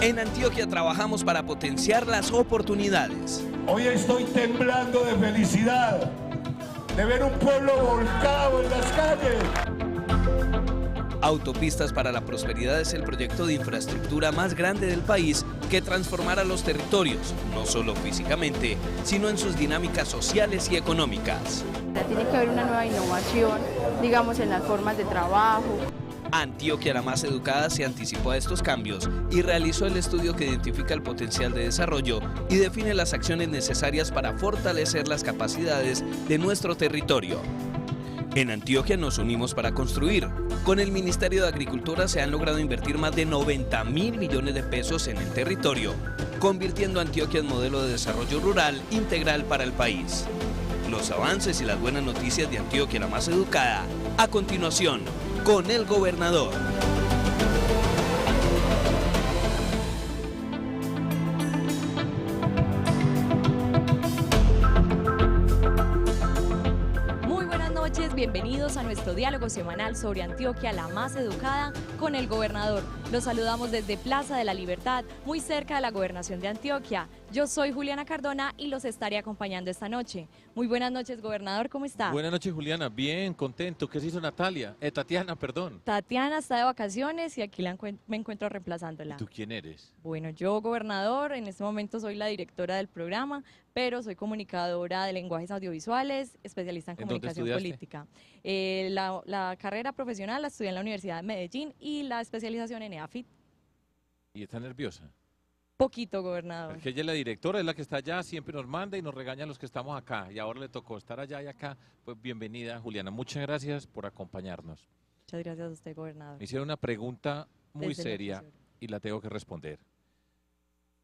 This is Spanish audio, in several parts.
En Antioquia trabajamos para potenciar las oportunidades. Hoy estoy temblando de felicidad de ver un pueblo volcado en las calles. Autopistas para la Prosperidad es el proyecto de infraestructura más grande del país que transformará los territorios, no solo físicamente, sino en sus dinámicas sociales y económicas. Tiene que haber una nueva innovación, digamos, en las formas de trabajo. Antioquia, la más educada, se anticipó a estos cambios y realizó el estudio que identifica el potencial de desarrollo y define las acciones necesarias para fortalecer las capacidades de nuestro territorio. En Antioquia nos unimos para construir. Con el Ministerio de Agricultura se han logrado invertir más de 90.000 millones de pesos en el territorio, convirtiendo a Antioquia en modelo de desarrollo rural integral para el país. Los avances y las buenas noticias de Antioquia, la más educada, a continuación, con el gobernador. Bienvenidos a nuestro diálogo semanal sobre Antioquia, la más educada, con el gobernador. Los saludamos desde Plaza de la Libertad, muy cerca de la gobernación de Antioquia. Yo soy Juliana Cardona y los estaré acompañando esta noche. Muy buenas noches, gobernador, ¿cómo está? Buenas noches, Juliana. Bien, contento. ¿Qué se hizo Tatiana, perdón? Tatiana está de vacaciones y aquí me encuentro reemplazándola. ¿Y tú quién eres? Bueno, yo, gobernador, en este momento soy la directora del programa, pero soy comunicadora de lenguajes audiovisuales, especialista en comunicación política. La carrera profesional la estudié en la Universidad de Medellín y la especialización en EAFIT. ¿Y está nerviosa? Poquito, gobernador. Es que ella es la directora, es la que está allá, siempre nos manda y nos regaña a los que estamos acá. Y ahora le tocó estar allá y acá. Pues bienvenida, Juliana. Muchas gracias por acompañarnos. Muchas gracias a usted, gobernador. Me hicieron una pregunta muy seria y la tengo que responder.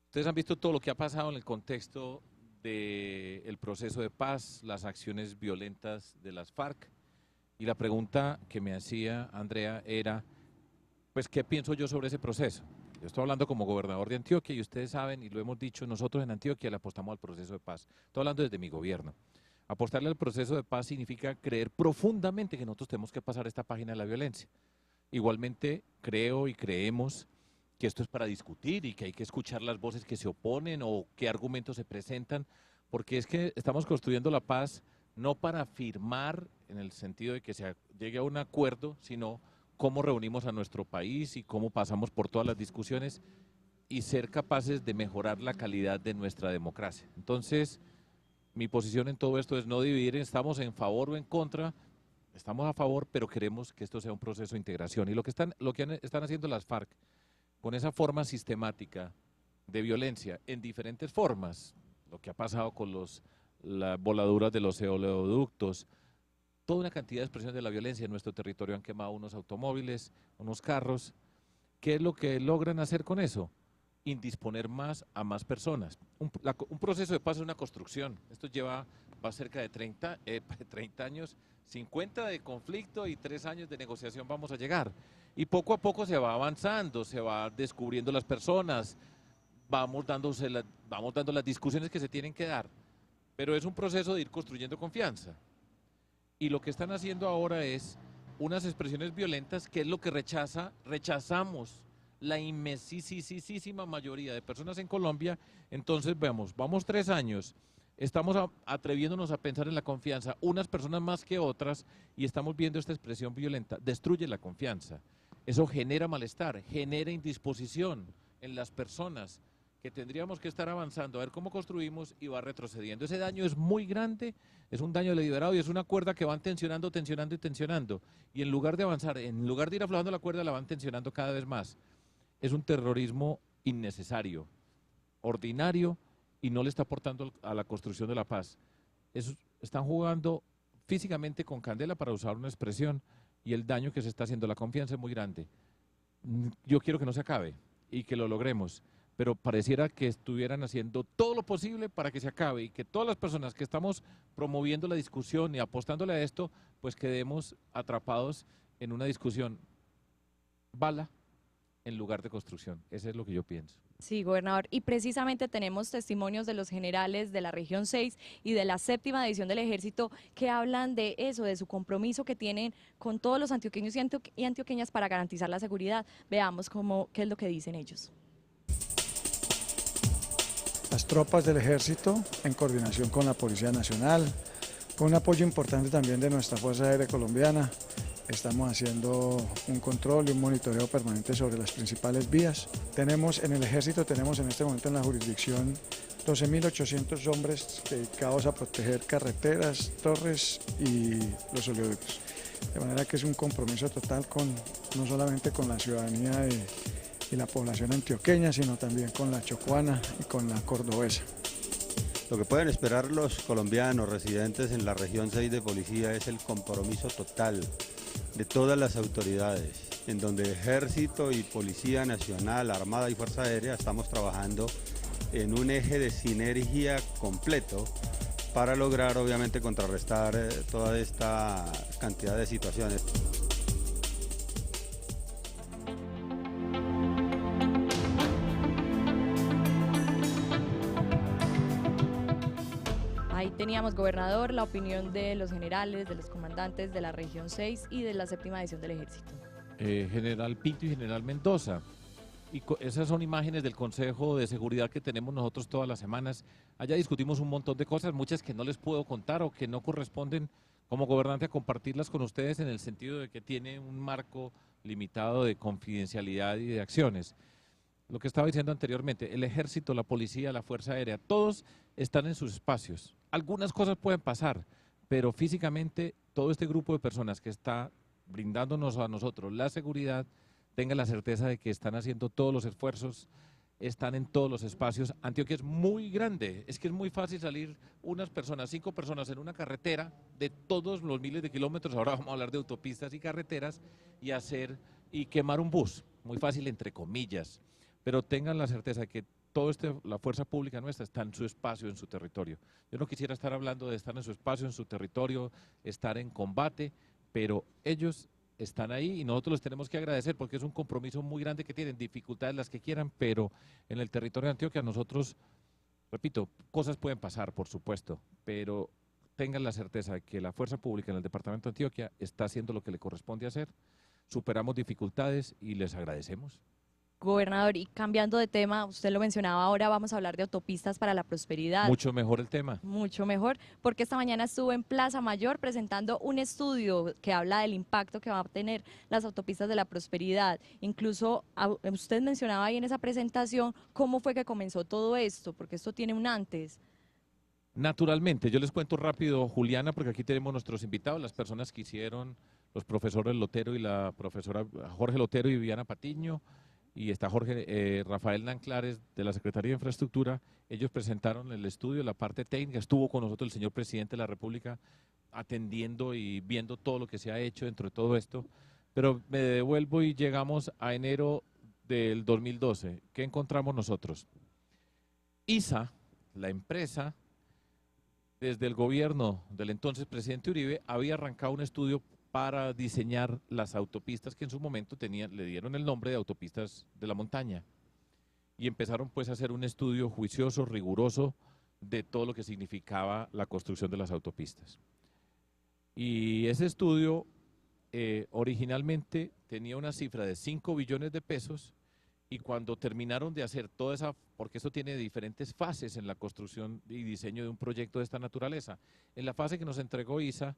Ustedes han visto todo lo que ha pasado en el contexto del proceso de paz, las acciones violentas de las FARC. Y la pregunta que me hacía Andrea era, pues, ¿qué pienso yo sobre ese proceso? Yo estoy hablando como gobernador de Antioquia y ustedes saben, y lo hemos dicho, nosotros en Antioquia le apostamos al proceso de paz. Estoy hablando desde mi gobierno. Apostarle al proceso de paz significa creer profundamente que nosotros tenemos que pasar esta página de la violencia. Igualmente creo y creemos que esto es para discutir y que hay que escuchar las voces que se oponen o qué argumentos se presentan, porque es que estamos construyendo la paz no para firmar en el sentido de que se llegue a un acuerdo, sino cómo reunimos a nuestro país y cómo pasamos por todas las discusiones y ser capaces de mejorar la calidad de nuestra democracia. Entonces, mi posición en todo esto es no dividir, estamos en favor o en contra, estamos a favor, pero queremos que esto sea un proceso de integración. Y lo que están haciendo las FARC con esa forma sistemática de violencia en diferentes formas, lo que ha pasado con las voladuras de los oleoductos, toda una cantidad de expresiones de la violencia en nuestro territorio. Han quemado unos automóviles, unos carros. ¿Qué es lo que logran hacer con eso? Indisponer más a más personas. Un proceso de paz es una construcción. Esto va cerca de 30 años, 50 de conflicto y 3 años de negociación vamos a llegar. Y poco a poco se va avanzando, se va descubriendo las personas, vamos dando las discusiones que se tienen que dar. Pero es un proceso de ir construyendo confianza. Y lo que están haciendo ahora es unas expresiones violentas, que es lo que rechazamos la inmensísima mayoría de personas en Colombia. Entonces vamos 3 años, estamos atreviéndonos a pensar en la confianza, unas personas más que otras, y estamos viendo esta expresión violenta, destruye la confianza. Eso genera malestar, genera indisposición en las personas, que tendríamos que estar avanzando a ver cómo construimos y va retrocediendo. Ese daño es muy grande, es un daño deliberado y es una cuerda que van tensionando. Y en lugar de avanzar, en lugar de ir aflojando la cuerda, la van tensionando cada vez más. Es un terrorismo innecesario, ordinario, y no le está aportando a la construcción de la paz. Están jugando físicamente con candela, para usar una expresión, y el daño que se está haciendo, la confianza es muy grande. Yo quiero que no se acabe y que lo logremos, pero pareciera que estuvieran haciendo todo lo posible para que se acabe y que todas las personas que estamos promoviendo la discusión y apostándole a esto, pues quedemos atrapados en una discusión bala en lugar de construcción. Eso es lo que yo pienso. Sí, gobernador, y precisamente tenemos testimonios de los generales de la región 6 y de la 7ª división del Ejército que hablan de eso, de su compromiso que tienen con todos los antioqueños y antioqueñas para garantizar la seguridad. Veamos qué es lo que dicen ellos. las tropas del ejército en coordinación con la Policía Nacional, con un apoyo importante también de nuestra Fuerza Aérea Colombiana. Estamos haciendo un control y un monitoreo permanente sobre las principales vías. En el ejército tenemos en este momento en la jurisdicción 12.800 hombres dedicados a proteger carreteras, torres y los oleoductos. De manera que es un compromiso total no solamente con la ciudadanía y la población antioqueña, sino también con la chocuana y con la cordobesa. Lo que pueden esperar los colombianos residentes en la región 6 de policía es el compromiso total de todas las autoridades, en donde Ejército y Policía Nacional, Armada y Fuerza Aérea estamos trabajando en un eje de sinergia completo para lograr obviamente contrarrestar toda esta cantidad de situaciones. Ahí teníamos, gobernador, la opinión de los generales, de los comandantes de la región 6 y de la 7ª división del ejército. General Pinto y General Mendoza. Y esas son imágenes del Consejo de Seguridad que tenemos nosotros todas las semanas. Allá discutimos un montón de cosas, muchas que no les puedo contar o que no corresponden como gobernante a compartirlas con ustedes, en el sentido de que tiene un marco limitado de confidencialidad y de acciones. Lo que estaba diciendo anteriormente, el ejército, la policía, la fuerza aérea, todos están en sus espacios. Algunas cosas pueden pasar, pero físicamente todo este grupo de personas que está brindándonos a nosotros la seguridad, tengan la certeza de que están haciendo todos los esfuerzos, están en todos los espacios. Antioquia es muy grande, es que es muy fácil salir unas personas, 5 personas en una carretera de todos los miles de kilómetros, ahora vamos a hablar de autopistas y carreteras, y quemar un bus, muy fácil entre comillas, pero tengan la certeza de que la fuerza pública nuestra está en su espacio, en su territorio. Yo no quisiera estar hablando de estar en su espacio, en su territorio, estar en combate, pero ellos están ahí y nosotros les tenemos que agradecer porque es un compromiso muy grande que tienen, dificultades las que quieran, pero en el territorio de Antioquia nosotros, repito, cosas pueden pasar, por supuesto, pero tengan la certeza de que la fuerza pública en el departamento de Antioquia está haciendo lo que le corresponde hacer, superamos dificultades y les agradecemos. Gobernador, y cambiando de tema, usted lo mencionaba, ahora vamos a hablar de autopistas para la prosperidad. Mucho mejor el tema. Mucho mejor, porque esta mañana estuve en Plaza Mayor presentando un estudio que habla del impacto que va a tener las autopistas de la prosperidad. Incluso usted mencionaba ahí en esa presentación cómo fue que comenzó todo esto, porque esto tiene un antes. Naturalmente, yo les cuento rápido, Juliana, porque aquí tenemos nuestros invitados, las personas que hicieron, los profesores Lotero y la profesora Jorge Lotero y Viviana Patiño, y está Rafael Nanclares de la Secretaría de Infraestructura. Ellos presentaron el estudio, la parte técnica, estuvo con nosotros el señor presidente de la República atendiendo y viendo todo lo que se ha hecho dentro de todo esto, pero me devuelvo y llegamos a enero del 2012. ¿Qué encontramos nosotros? ISA, la empresa, desde el gobierno del entonces presidente Uribe, había arrancado un estudio para diseñar las autopistas que en su momento le dieron el nombre de autopistas de la montaña. Y empezaron pues a hacer un estudio juicioso, riguroso, de todo lo que significaba la construcción de las autopistas. Y ese estudio originalmente tenía una cifra de 5 billones de pesos, y cuando terminaron de hacer toda esa, porque esto tiene diferentes fases en la construcción y diseño de un proyecto de esta naturaleza, en la fase que nos entregó ISA,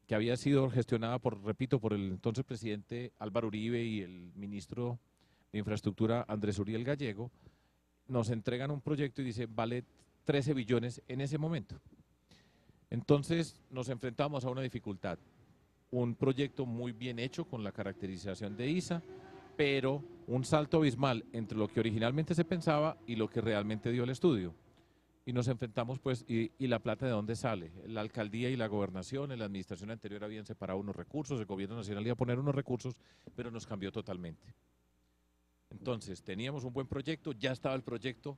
que había sido gestionada repito, por el entonces presidente Álvaro Uribe y el ministro de Infraestructura Andrés Uriel Gallego, nos entregan un proyecto y dice, vale 13 billones en ese momento. Entonces nos enfrentamos a una dificultad, un proyecto muy bien hecho con la caracterización de ISA, pero un salto abismal entre lo que originalmente se pensaba y lo que realmente dio el estudio. Y nos enfrentamos pues, y la plata de dónde sale. La alcaldía y la gobernación, en la administración anterior habían separado unos recursos, el gobierno nacional iba a poner unos recursos, pero nos cambió totalmente. Entonces teníamos un buen proyecto, ya estaba el proyecto,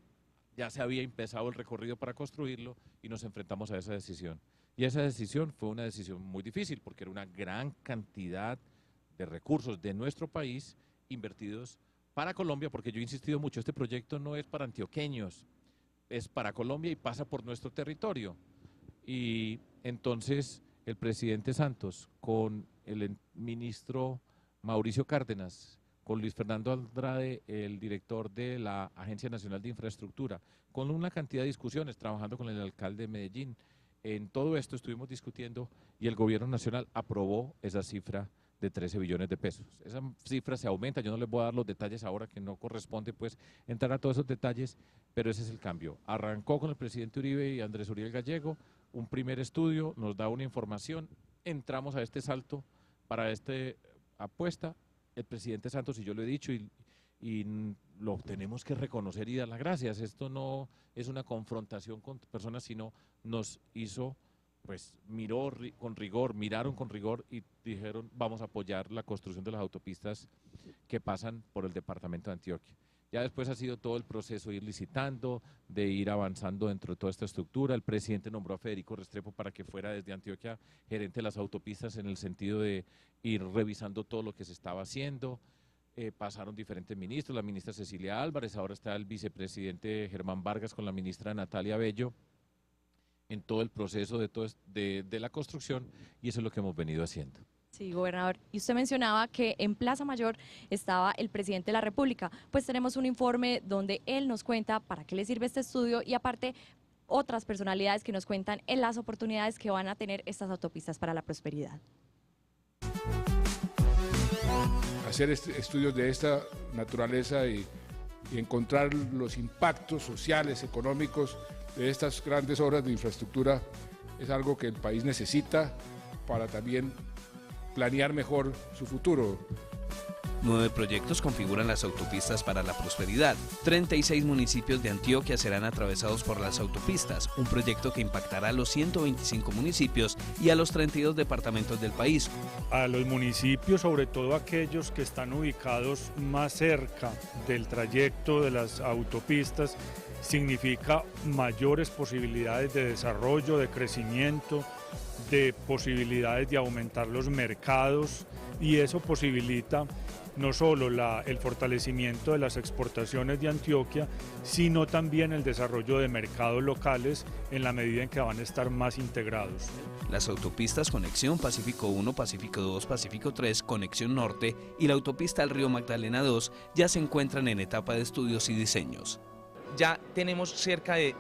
ya se había empezado el recorrido para construirlo y nos enfrentamos a esa decisión. Y esa decisión fue una decisión muy difícil porque era una gran cantidad de recursos de nuestro país invertidos para Colombia, porque yo he insistido mucho, este proyecto no es para antioqueños, es para Colombia y pasa por nuestro territorio. Y entonces el presidente Santos con el ministro Mauricio Cárdenas, con Luis Fernando Andrade, el director de la Agencia Nacional de Infraestructura, con una cantidad de discusiones, trabajando con el alcalde de Medellín. En todo esto estuvimos discutiendo y el gobierno nacional aprobó esa cifra de 13 billones de pesos. Esa cifra se aumenta, yo no les voy a dar los detalles ahora, que no corresponde pues entrar a todos esos detalles, pero ese es el cambio. Arrancó con el presidente Uribe y Andrés Uriel Gallego un primer estudio, nos da una información, entramos a este salto para esta apuesta. El presidente Santos, y yo lo he dicho, y lo tenemos que reconocer y dar las gracias. Esto no es una confrontación con personas, sino nos hizo, pues miraron con rigor y dijeron vamos a apoyar la construcción de las autopistas que pasan por el departamento de Antioquia. Ya después ha sido todo el proceso de ir licitando, de ir avanzando dentro de toda esta estructura. El presidente nombró a Federico Restrepo para que fuera desde Antioquia gerente de las autopistas, en el sentido de ir revisando todo lo que se estaba haciendo. Pasaron diferentes ministros, la ministra Cecilia Álvarez, ahora está el vicepresidente Germán Vargas con la ministra Natalia Bello en todo el proceso de la construcción, y eso es lo que hemos venido haciendo. Sí, gobernador, y usted mencionaba que en Plaza Mayor estaba el presidente de la República. Pues tenemos un informe donde él nos cuenta para qué le sirve este estudio, y aparte otras personalidades que nos cuentan en las oportunidades que van a tener estas autopistas para la prosperidad. Hacer estudios de esta naturaleza y encontrar los impactos sociales, económicos de estas grandes obras de infraestructura es algo que el país necesita para también planear mejor su futuro. 9 proyectos configuran las autopistas para la prosperidad. 36 municipios de Antioquia serán atravesados por las autopistas, un proyecto que impactará a los 125 municipios y a los 32 departamentos del país. A los municipios, sobre todo aquellos que están ubicados más cerca del trayecto de las autopistas, significa mayores posibilidades de desarrollo, de crecimiento, de posibilidades de aumentar los mercados, y eso posibilita no solo el fortalecimiento de las exportaciones de Antioquia, sino también el desarrollo de mercados locales en la medida en que van a estar más integrados. Las autopistas Conexión Pacífico 1, Pacífico 2, Pacífico 3, Conexión Norte y la autopista al Río Magdalena 2 ya se encuentran en etapa de estudios y diseños. Ya tenemos cerca de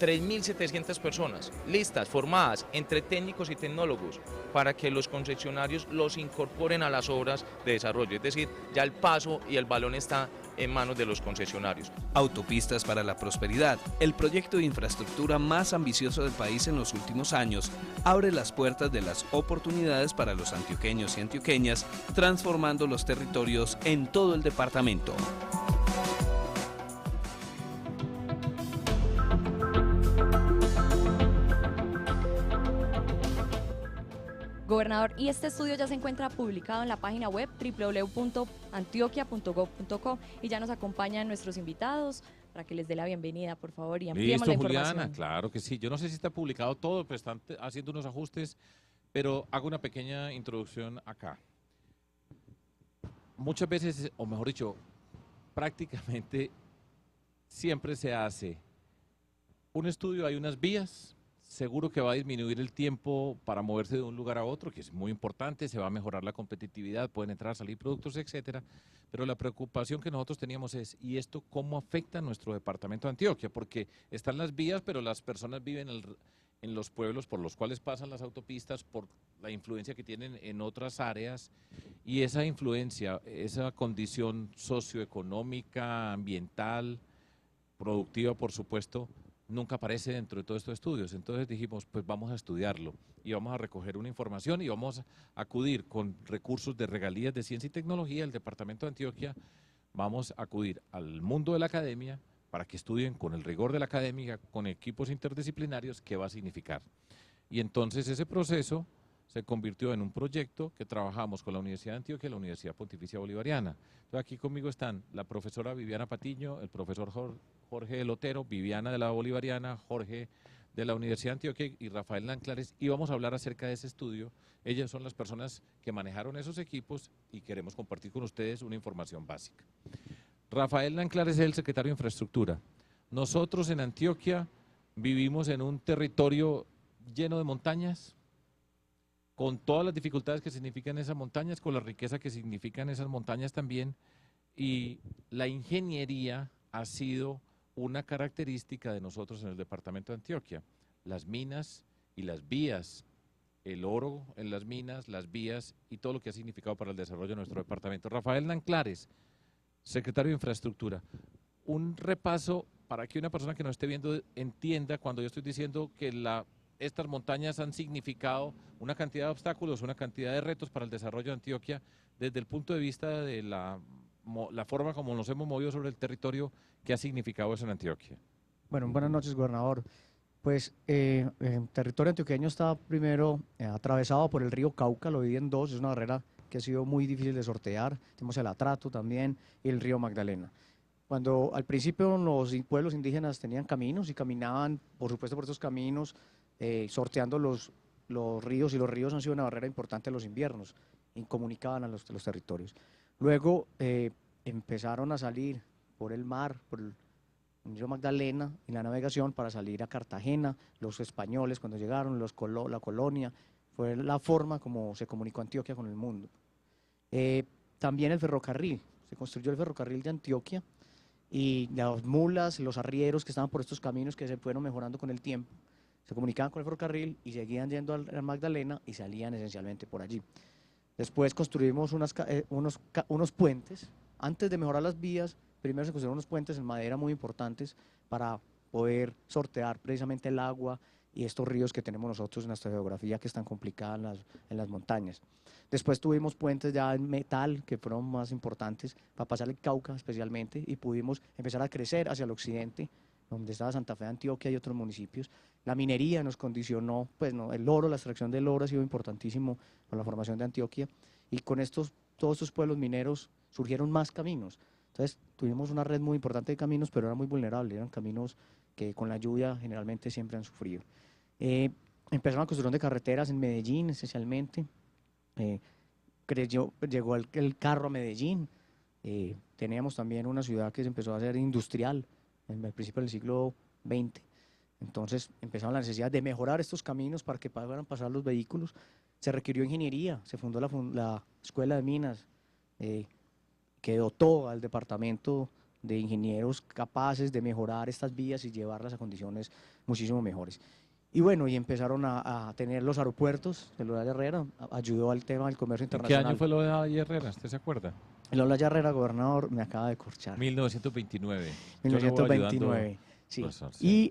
3.700 personas listas, formadas entre técnicos y tecnólogos para que los concesionarios los incorporen a las obras de desarrollo. Es decir, ya el paso y el balón está en manos de los concesionarios. Autopistas para la prosperidad, el proyecto de infraestructura más ambicioso del país en los últimos años, abre las puertas de las oportunidades para los antioqueños y antioqueñas, transformando los territorios en todo el departamento. Gobernador, y este estudio ya se encuentra publicado en la página web www.antioquia.gov.co, y ya nos acompañan nuestros invitados para que les dé la bienvenida, por favor, y ampliemos la información. Juliana, claro que sí. Yo no sé si está publicado todo, pero están haciendo unos ajustes, pero hago una pequeña introducción acá. Muchas veces, o mejor dicho, prácticamente siempre se hace un estudio, hay unas vías. Seguro que va a disminuir el tiempo para moverse de un lugar a otro, que es muy importante, se va a mejorar la competitividad, pueden entrar, salir productos, etcétera. Pero la preocupación que nosotros teníamos es, ¿y esto cómo afecta a nuestro departamento de Antioquia? Porque están las vías, pero las personas viven en los pueblos por los cuales pasan las autopistas, por la influencia que tienen en otras áreas, y esa influencia, esa condición socioeconómica, ambiental, productiva, por supuesto, nunca aparece dentro de todos estos estudios. Entonces dijimos, pues vamos a estudiarlo y vamos a recoger una información y vamos a acudir con recursos de regalías de ciencia y tecnología. El departamento de Antioquia, vamos a acudir al mundo de la academia para que estudien con el rigor de la academia, con equipos interdisciplinarios, qué va a significar. Y entonces ese proceso se convirtió en un proyecto que trabajamos con la Universidad de Antioquia y la Universidad Pontificia Bolivariana. Entonces aquí conmigo están la profesora Viviana Patiño, el profesor Jorge Lotero, Viviana de la Bolivariana, Jorge de la Universidad de Antioquia y Rafael Nanclares, y vamos a hablar acerca de ese estudio. Ellas son las personas que manejaron esos equipos y queremos compartir con ustedes una información básica. Rafael Nanclares es el secretario de Infraestructura. Nosotros en Antioquia vivimos en un territorio lleno de montañas, con todas las dificultades que significan esas montañas, con la riqueza que significan esas montañas también, y la ingeniería ha sido una característica de nosotros en el departamento de Antioquia. Las minas y las vías, el oro en las minas, las vías y todo lo que ha significado para el desarrollo de nuestro departamento. Rafael Nanclares, secretario de Infraestructura, un repaso para que una persona que nos esté viendo entienda cuando yo estoy diciendo que estas montañas han significado una cantidad de obstáculos, una cantidad de retos para el desarrollo de Antioquia desde el punto de vista de la forma como nos hemos movido sobre el territorio que ha significado eso en Antioquia. Bueno, buenas noches, gobernador. Pues el territorio antioqueño está primero atravesado por el río Cauca, lo divide en dos, es una barrera que ha sido muy difícil de sortear, tenemos el Atrato también y el río Magdalena. Cuando al principio los pueblos indígenas tenían caminos y caminaban, por supuesto, por estos caminos, sorteando los ríos, y los ríos han sido una barrera importante en los inviernos, incomunicaban a los territorios. Luego empezaron a salir por el mar, por el río Magdalena, y la navegación para salir a Cartagena, los españoles cuando llegaron, la colonia, fue la forma como se comunicó Antioquia con el mundo. También el ferrocarril, se construyó el ferrocarril de Antioquia, y las mulas, los arrieros que estaban por estos caminos que se fueron mejorando con el tiempo, se comunicaban con el ferrocarril y seguían yendo al Magdalena y salían esencialmente por allí. Después construimos unos puentes. Antes de mejorar las vías, primero se construyeron unos puentes en madera muy importantes para poder sortear precisamente el agua y estos ríos que tenemos nosotros en nuestra geografía, que es tan complicada en las montañas. Después tuvimos puentes ya en metal, que fueron más importantes para pasar el Cauca especialmente, y pudimos empezar a crecer hacia el occidente, donde estaba Santa Fe de Antioquia y otros municipios. La minería nos condicionó, pues no, el oro, la extracción del oro ha sido importantísimo para la formación de Antioquia, y con todos estos pueblos mineros surgieron más caminos. Entonces tuvimos una red muy importante de caminos, pero era muy vulnerable, eran caminos que con la lluvia generalmente siempre han sufrido. Empezaron la construcción de carreteras en Medellín esencialmente, llegó el carro a Medellín, teníamos también una ciudad que se empezó a hacer industrial en el principio del siglo XX, entonces empezaron la necesidad de mejorar estos caminos para que puedan pasar los vehículos. Se requirió ingeniería, se fundó la Escuela de Minas, que dotó al departamento de ingenieros capaces de mejorar estas vías y llevarlas a condiciones muchísimo mejores. Y bueno, y empezaron a tener los aeropuertos. El Olaya Herrera ayudó al tema del comercio internacional. ¿Qué año fue el Olaya Herrera? ¿Usted se acuerda? El Olaya Herrera, gobernador, me acaba de corchar. 1929. 1929, sí. Y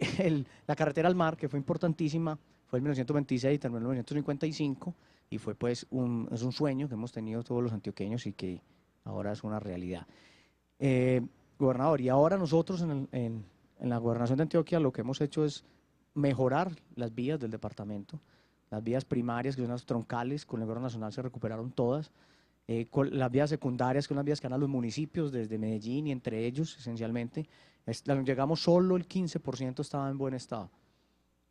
la carretera al mar, que fue importantísima, fue en 1926, terminó en 1955, y fue pues es un sueño que hemos tenido todos los antioqueños y que ahora es una realidad. Gobernador, y ahora nosotros en la gobernación de Antioquia lo que hemos hecho es mejorar las vías del departamento, las vías primarias, que son las troncales, con el gobierno nacional se recuperaron todas, con las vías secundarias, que son las vías que van a los municipios desde Medellín y entre ellos esencialmente, llegamos solo el 15% estaba en buen estado,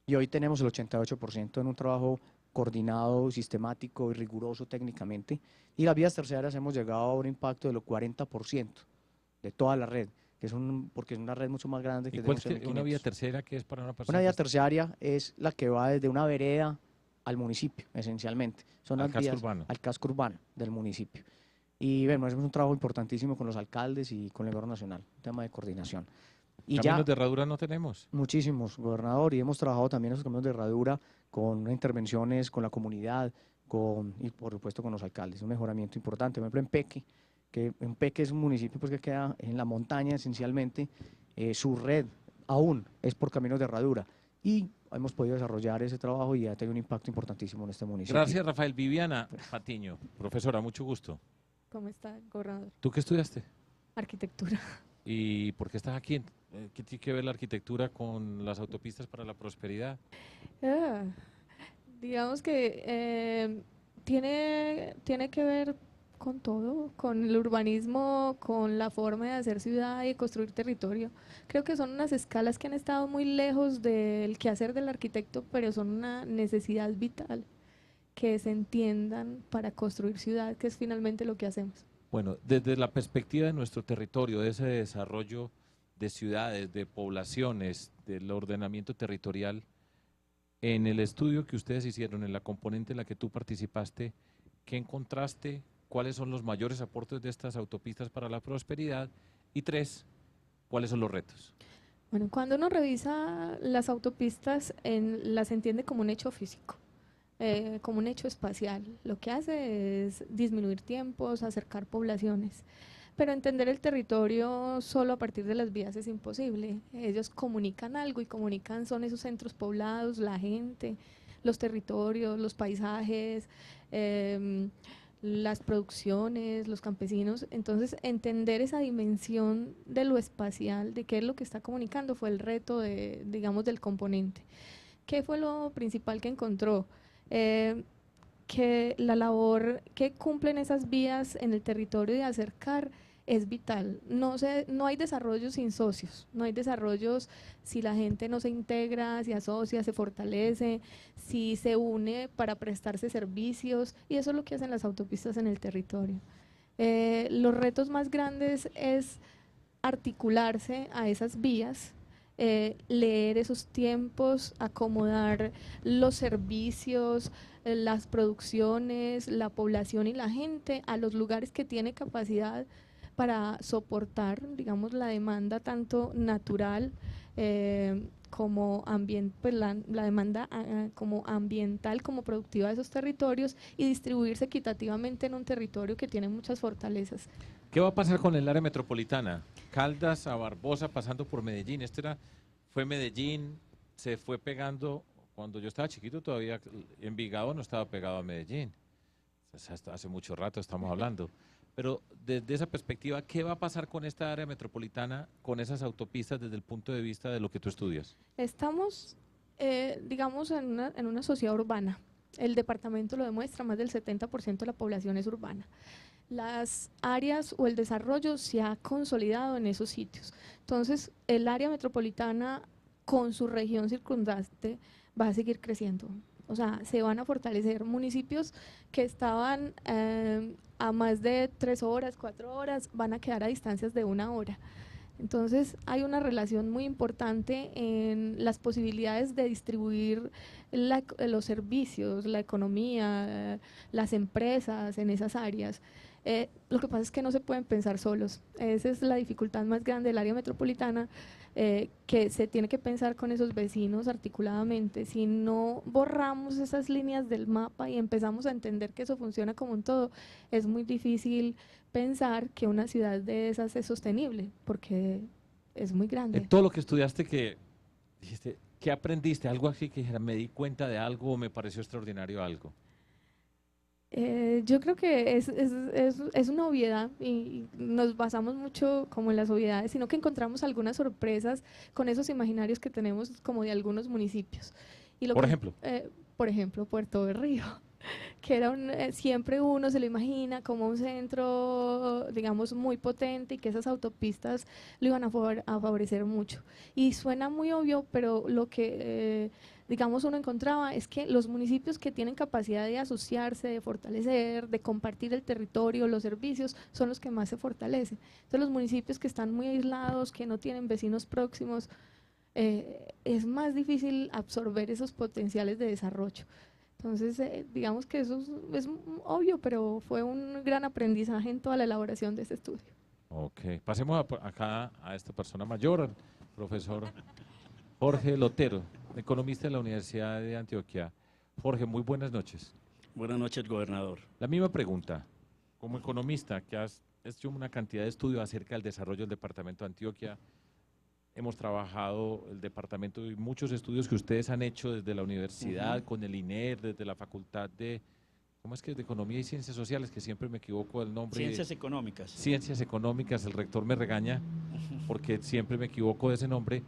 y hoy tenemos el 88% en un trabajo coordinado, sistemático y riguroso técnicamente, y las vías terciarias hemos llegado a un impacto de los 40% de toda la red, porque es una red mucho más grande que ¿Y cuál es una vía terciaria que es para una persona? Una vía terciaria es la que va desde una vereda al municipio, esencialmente. Son las vías al casco urbano del municipio. Y bueno, hacemos un trabajo importantísimo con los alcaldes y con el gobierno nacional, un tema de coordinación. Y ¿Caminos de herradura no tenemos? Muchísimos, gobernador, y hemos trabajado también en esos caminos de herradura con intervenciones con la comunidad y por supuesto con los alcaldes. Un mejoramiento importante, por ejemplo en Peque es un municipio pues, que queda en la montaña esencialmente, su red aún es por caminos de herradura, y hemos podido desarrollar ese trabajo y ha tenido un impacto importantísimo en este municipio. Gracias, Rafael. Viviana Patiño, profesora, mucho gusto. ¿Cómo está, gobernador? ¿Tú qué estudiaste? Arquitectura. ¿Y por qué estás aquí? ¿Qué tiene que ver la arquitectura con las autopistas para la prosperidad? Digamos que tiene que ver con todo, con el urbanismo, con la forma de hacer ciudad y construir territorio. Creo que son unas escalas que han estado muy lejos del quehacer del arquitecto, pero son una necesidad vital que se entiendan para construir ciudad, que es finalmente lo que hacemos. Bueno, desde la perspectiva de nuestro territorio, de ese desarrollo de ciudades, de poblaciones, del ordenamiento territorial, En el estudio que ustedes hicieron, en la componente en la que tú participaste, ¿qué encontraste? ¿Cuáles son los mayores aportes de estas autopistas para la prosperidad? Y 3, ¿cuáles son los retos? Bueno, cuando uno revisa las autopistas, las entiende como un hecho físico, como un hecho espacial. Lo que hace es disminuir tiempos, acercar poblaciones. Pero entender el territorio solo a partir de las vías es imposible. Ellos comunican algo y comunican son esos centros poblados, la gente, los territorios, los paisajes, las producciones, los campesinos. Entonces, entender esa dimensión de lo espacial, de qué es lo que está comunicando, fue el reto digamos, del componente. ¿Qué fue lo principal que encontró? Que la labor que cumplen esas vías en el territorio de acercar es vital. No hay desarrollo sin socios, no hay desarrollos si la gente no se integra, se asocia, se fortalece, si se une para prestarse servicios, y eso es lo que hacen las autopistas en el territorio. Los retos más grandes es articularse a esas vías, leer esos tiempos, acomodar los servicios, las producciones, la población y la gente a los lugares que tiene capacidad para soportar, digamos, la demanda tanto natural como pues la demanda como ambiental, como productiva de esos territorios, y distribuirse equitativamente en un territorio que tiene muchas fortalezas. ¿Qué va a pasar con el área metropolitana? Caldas a Barbosa, pasando por Medellín. Fue Medellín, se fue pegando. Cuando yo estaba chiquito todavía Envigado no estaba pegado a Medellín. Hace mucho rato estamos hablando. Pero desde esa perspectiva, ¿qué va a pasar con esta área metropolitana, con esas autopistas desde el punto de vista de lo que tú estudias? Estamos, digamos, en una sociedad urbana. El departamento lo demuestra, más del 70% de la población es urbana. Las áreas o el desarrollo se ha consolidado en esos sitios. Entonces, el área metropolitana con su región circundante va a seguir creciendo. O sea, se van a fortalecer municipios que estaban a más de 3 horas, 4 horas, van a quedar a distancias de 1 hora. Entonces hay una relación muy importante en las posibilidades de distribuir los servicios, la economía, las empresas en esas áreas. Lo que pasa es que no se pueden pensar solos. Esa es la dificultad más grande del área metropolitana, que se tiene que pensar con esos vecinos articuladamente. Si no borramos esas líneas del mapa y empezamos a entender que eso funciona como un todo, es muy difícil pensar que una ciudad de esas es sostenible, porque es muy grande. En todo lo que estudiaste, que dijiste, ¿qué aprendiste? Algo así que dijera, me di cuenta de algo o me pareció extraordinario algo. Yo creo que es una obviedad y nos basamos mucho como en las obviedades, sino que encontramos algunas sorpresas con esos imaginarios que tenemos como de algunos municipios. Y por ejemplo. Por ejemplo, Puerto Berrío, que era siempre uno se lo imagina como un centro, digamos, muy potente y que esas autopistas lo iban a favorecer mucho. Y suena muy obvio, pero lo que digamos uno encontraba es que los municipios que tienen capacidad de asociarse, de fortalecer, de compartir el territorio, los servicios, son los que más se fortalecen. Entonces los municipios que están muy aislados, que no tienen vecinos próximos, es más difícil absorber esos potenciales de desarrollo. Entonces, digamos que eso es obvio, pero fue un gran aprendizaje en toda la elaboración de este estudio. Ok, pasemos acá a esta persona mayor, al profesor Jorge Lotero, economista de la Universidad de Antioquia. Jorge, muy buenas noches. Buenas noches, gobernador. La misma pregunta, como economista que has hecho una cantidad de estudios acerca del desarrollo del departamento de Antioquia, hemos trabajado el departamento y muchos estudios que ustedes han hecho desde la universidad, con el INER, desde la facultad de, ¿cómo es que es? De Economía y Ciencias Sociales, que siempre me equivoco del nombre. Ciencias Económicas. Ciencias Económicas, el rector me regaña porque siempre me equivoco de ese nombre.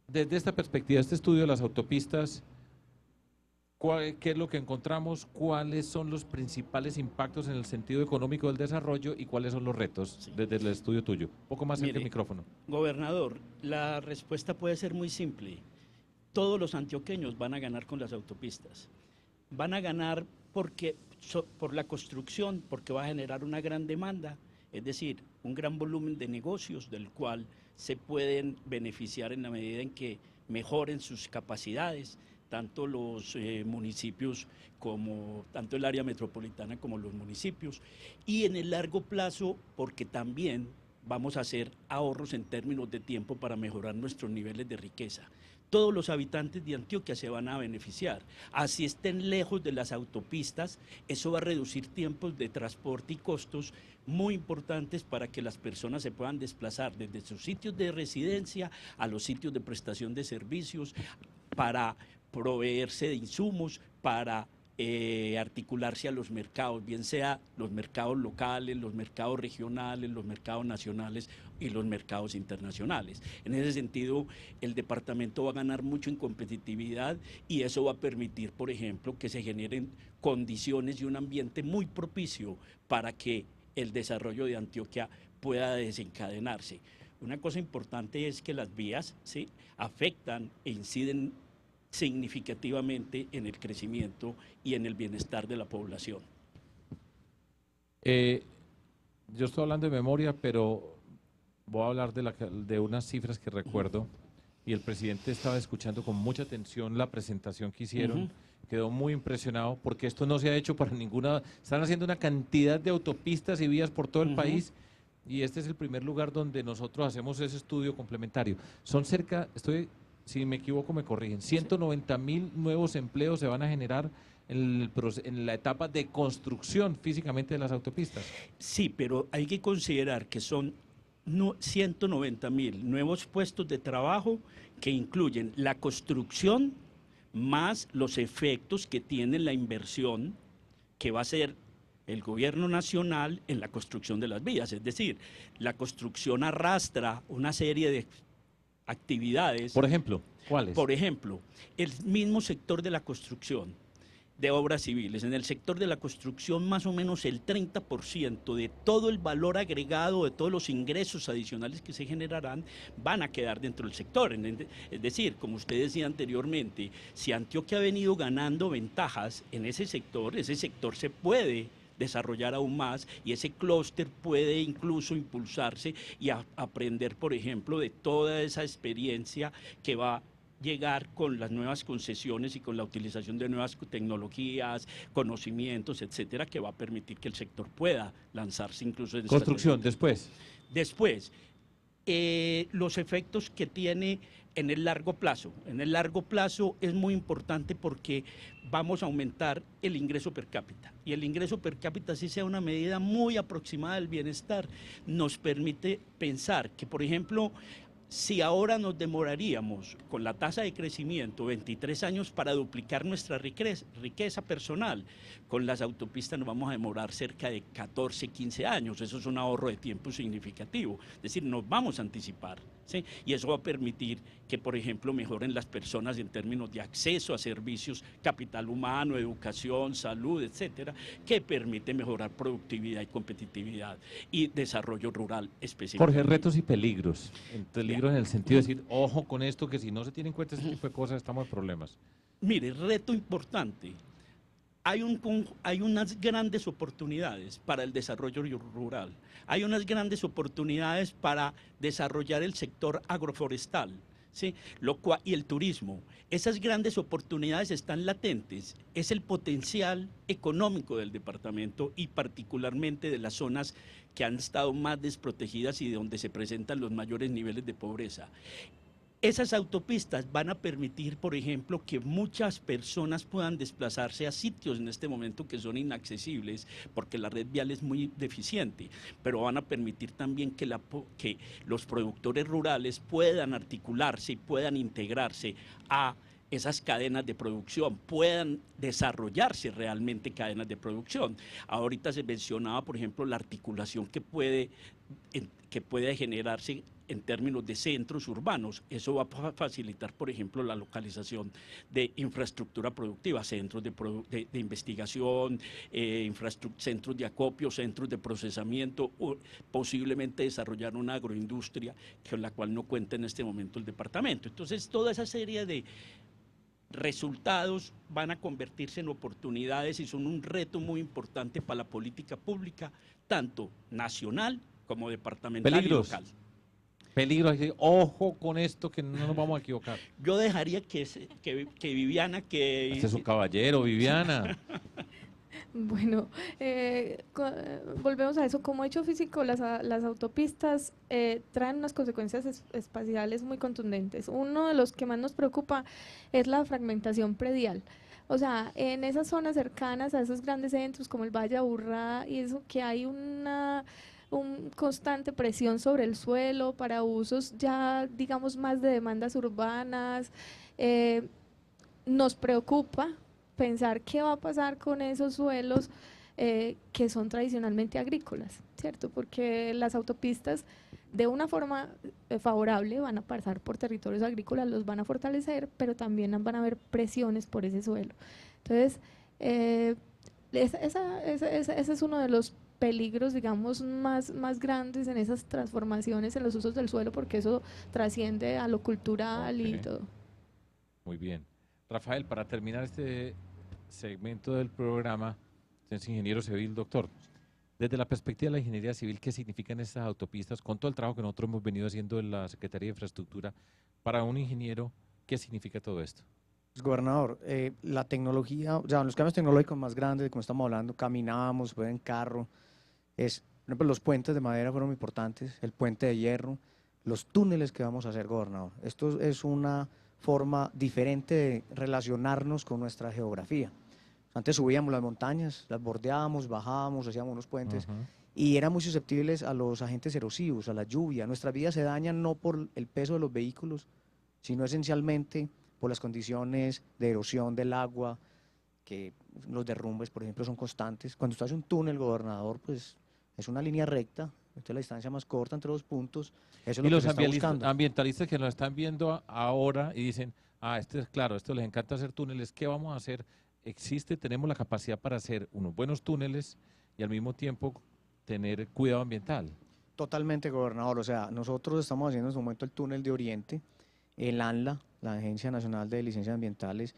Desde esta perspectiva, este estudio de las autopistas, ¿qué es lo que encontramos? ¿Cuáles son los principales impactos en el sentido económico del desarrollo y cuáles son los retos desde el estudio tuyo? Un poco más cerca del micrófono. Gobernador, la respuesta puede ser muy simple. Todos los antioqueños van a ganar con las autopistas. Van a ganar por la construcción, porque va a generar una gran demanda, es decir, un gran volumen de negocios del cual se pueden beneficiar en la medida en que mejoren sus capacidades, tanto los municipios como tanto el área metropolitana como los municipios, y en el largo plazo porque también vamos a hacer ahorros en términos de tiempo para mejorar nuestros niveles de riqueza. Todos los habitantes de Antioquia se van a beneficiar. Así estén lejos de las autopistas, eso va a reducir tiempos de transporte y costos muy importantes para que las personas se puedan desplazar desde sus sitios de residencia a los sitios de prestación de servicios, para proveerse de insumos, para articularse a los mercados, bien sea los mercados locales, los mercados regionales, los mercados nacionales y los mercados internacionales. En ese sentido, el departamento va a ganar mucho en competitividad y eso va a permitir, por ejemplo, que se generen condiciones y un ambiente muy propicio para que el desarrollo de Antioquia pueda desencadenarse. Una cosa importante es que las vías, ¿sí?, afectan e inciden significativamente en el crecimiento y en el bienestar de la población. Yo estoy hablando de memoria, pero voy a hablar de unas cifras que recuerdo, y el presidente estaba escuchando con mucha atención la presentación que hicieron, quedó muy impresionado porque esto no se ha hecho para ninguna, están haciendo una cantidad de autopistas y vías por todo el país, y este es el primer lugar donde nosotros hacemos ese estudio complementario. Son cerca, si me equivoco me corrigen, 190.000 nuevos empleos se van a generar en la etapa de construcción físicamente de las autopistas. Sí, pero hay que considerar que son 190.000 nuevos puestos de trabajo que incluyen la construcción más los efectos que tiene la inversión que va a hacer el gobierno nacional en la construcción de las vías. Es decir, la construcción arrastra una serie de actividades. Por ejemplo, ¿cuáles? Por ejemplo, el mismo sector de la construcción de obras civiles. En el sector de la construcción, más o menos el 30% de todo el valor agregado, de todos los ingresos adicionales que se generarán, van a quedar dentro del sector. Es decir, como usted decía anteriormente, si Antioquia ha venido ganando ventajas en ese sector se puede desarrollar aún más y ese clúster puede incluso impulsarse y aprender, por ejemplo, de toda esa experiencia que va a llegar con las nuevas concesiones y con la utilización de nuevas tecnologías, conocimientos, etcétera, que va a permitir que el sector pueda lanzarse incluso en construcción. Después, los efectos que tiene en el largo plazo. En el largo plazo es muy importante porque vamos a aumentar el ingreso per cápita. Y el ingreso per cápita, si sea una medida muy aproximada del bienestar, nos permite pensar que, por ejemplo, si ahora nos demoraríamos con la tasa de crecimiento 23 años para duplicar nuestra riqueza personal, con las autopistas nos vamos a demorar cerca de 14, 15 años. Eso es un ahorro de tiempo significativo. Es decir, nos vamos a anticipar, ¿sí? Y eso va a permitir que, por ejemplo, mejoren las personas en términos de acceso a servicios, capital humano, educación, salud, etcétera, que permite mejorar productividad y competitividad y desarrollo rural específicamente. Jorge, retos y peligros. Peligros en el sentido de decir, ojo con esto, que si no se tiene en cuenta ese tipo de cosas, estamos en problemas. Mire, reto importante. Hay unas grandes oportunidades para el desarrollo rural. Hay unas grandes oportunidades para desarrollar el sector agroforestal, ¿sí? Y el turismo. Esas grandes oportunidades están latentes. Es el potencial económico del departamento y particularmente de las zonas que han estado más desprotegidas y de donde se presentan los mayores niveles de pobreza. Esas autopistas van a permitir, por ejemplo, que muchas personas puedan desplazarse a sitios en este momento que son inaccesibles porque la red vial es muy deficiente, pero van a permitir también que los productores rurales puedan articularse y puedan integrarse a esas cadenas de producción, puedan desarrollarse realmente cadenas de producción. Ahorita se mencionaba, por ejemplo, la articulación que puede generarse en términos de centros urbanos. Eso va a facilitar, por ejemplo, la localización de infraestructura productiva, centros de investigación, centros de acopio, centros de procesamiento, o posiblemente desarrollar una agroindustria con la cual no cuenta en este momento el departamento. Entonces, toda esa serie de resultados van a convertirse en oportunidades y son un reto muy importante para la política pública, tanto nacional como departamental y local. Peligro, ojo con esto que no nos vamos a equivocar. Yo dejaría que Viviana, que... Este es un caballero, Viviana. Bueno, volvemos a eso. Como hecho físico, las autopistas traen unas consecuencias espaciales muy contundentes. Uno de los que más nos preocupa es la fragmentación predial. O sea, en esas zonas cercanas a esos grandes centros como el Valle de Aburrá y eso, que hay una constante presión sobre el suelo para usos ya, digamos, más de demandas urbanas. Nos preocupa pensar qué va a pasar con esos suelos que son tradicionalmente agrícolas, ¿cierto? Porque las autopistas de una forma favorable van a pasar por territorios agrícolas, los van a fortalecer, pero también van a haber presiones por ese suelo. Entonces, ese es uno de los peligros, digamos, más grandes en esas transformaciones en los usos del suelo, porque eso trasciende a lo cultural y todo. Muy bien. Rafael, para terminar este segmento del programa, es ingeniero civil, doctor. Desde la perspectiva de la ingeniería civil, ¿qué significan estas autopistas? Con todo el trabajo que nosotros hemos venido haciendo en la Secretaría de Infraestructura, para un ingeniero, ¿qué significa todo esto? Pues, gobernador, la tecnología, o sea, los cambios tecnológicos más grandes, de como estamos hablando, caminábamos, fue en carro, por ejemplo, los puentes de madera fueron muy importantes, el puente de hierro, los túneles que vamos a hacer, gobernador. Esto es una forma diferente de relacionarnos con nuestra geografía. Antes subíamos las montañas, las bordeábamos, bajábamos, hacíamos unos puentes y eran muy susceptibles a los agentes erosivos, a la lluvia. Nuestras vidas se dañan no por el peso de los vehículos, sino esencialmente por las condiciones de erosión del agua, que los derrumbes, por ejemplo, son constantes. Cuando usted hace un túnel, gobernador, pues es una línea recta, entonces la distancia más corta entre dos puntos, eso es Y lo los que se está buscando. ambientalistas que nos están viendo ahora y dicen, esto es claro, esto les encanta hacer túneles, ¿qué vamos a hacer? Tenemos la capacidad para hacer unos buenos túneles y al mismo tiempo tener cuidado ambiental. Totalmente, gobernador. O sea, nosotros estamos haciendo en este momento el túnel de Oriente. El ANLA, la Agencia Nacional de Licencias Ambientales,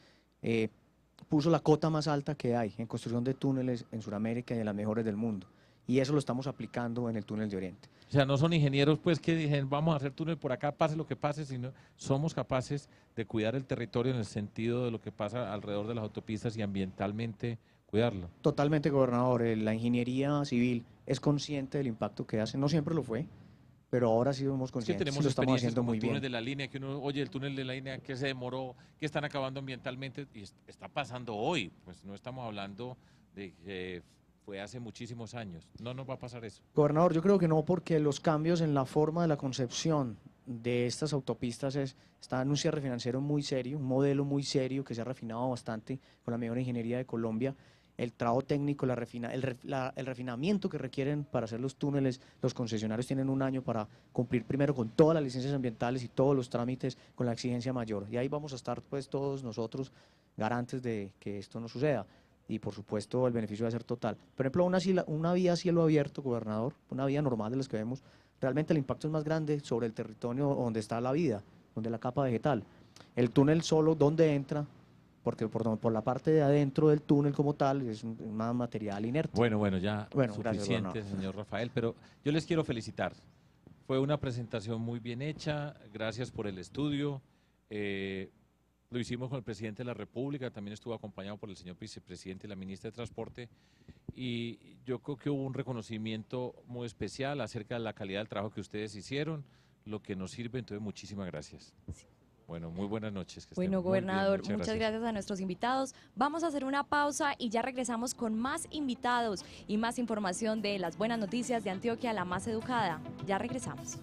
puso la cota más alta que hay en construcción de túneles en Sudamérica y de las mejores del mundo. Y eso lo estamos aplicando en el túnel de Oriente. O sea, no son ingenieros pues que dicen vamos a hacer túnel por acá, pase lo que pase, sino somos capaces de cuidar el territorio en el sentido de lo que pasa alrededor de las autopistas y ambientalmente cuidarlo. Totalmente, gobernador. La ingeniería civil es consciente del impacto que hace, no siempre lo fue, pero ahora sí somos conscientes, tenemos lo estamos experiencias haciendo como muy el bien. túnel de la línea, que uno oye el túnel de la línea que se demoró, que están acabando ambientalmente y está pasando hoy, pues no estamos hablando de que fue hace muchísimos años. No nos va a pasar eso. Gobernador, yo creo que no, porque los cambios en la forma de la concepción de estas autopistas está en un cierre financiero muy serio, un modelo muy serio que se ha refinado bastante con la mejor ingeniería de Colombia. El trabajo técnico, el refinamiento que requieren para hacer los túneles, los concesionarios tienen un año para cumplir primero con todas las licencias ambientales y todos los trámites con la exigencia mayor. Y ahí vamos a estar pues todos nosotros garantes de que esto no suceda. Y por supuesto el beneficio va a ser total. Por ejemplo, una vía a cielo abierto, gobernador, una vía normal de las que vemos, realmente el impacto es más grande sobre el territorio donde está la vida, donde la capa vegetal. El túnel solo, ¿dónde entra? Porque por la parte de adentro del túnel como tal es un material inerte. Bueno, ya suficiente, gracias, señor Rafael, pero yo les quiero felicitar. Fue una presentación muy bien hecha, gracias por el estudio. Lo hicimos con el presidente de la República, también estuvo acompañado por el señor vicepresidente y la ministra de Transporte, y yo creo que hubo un reconocimiento muy especial acerca de la calidad del trabajo que ustedes hicieron, lo que nos sirve, entonces muchísimas gracias. Sí. Bueno, muy buenas noches. Bueno, gobernador, muchas gracias a nuestros invitados. Vamos a hacer una pausa y ya regresamos con más invitados y más información de las buenas noticias de Antioquia, la más educada. Ya regresamos.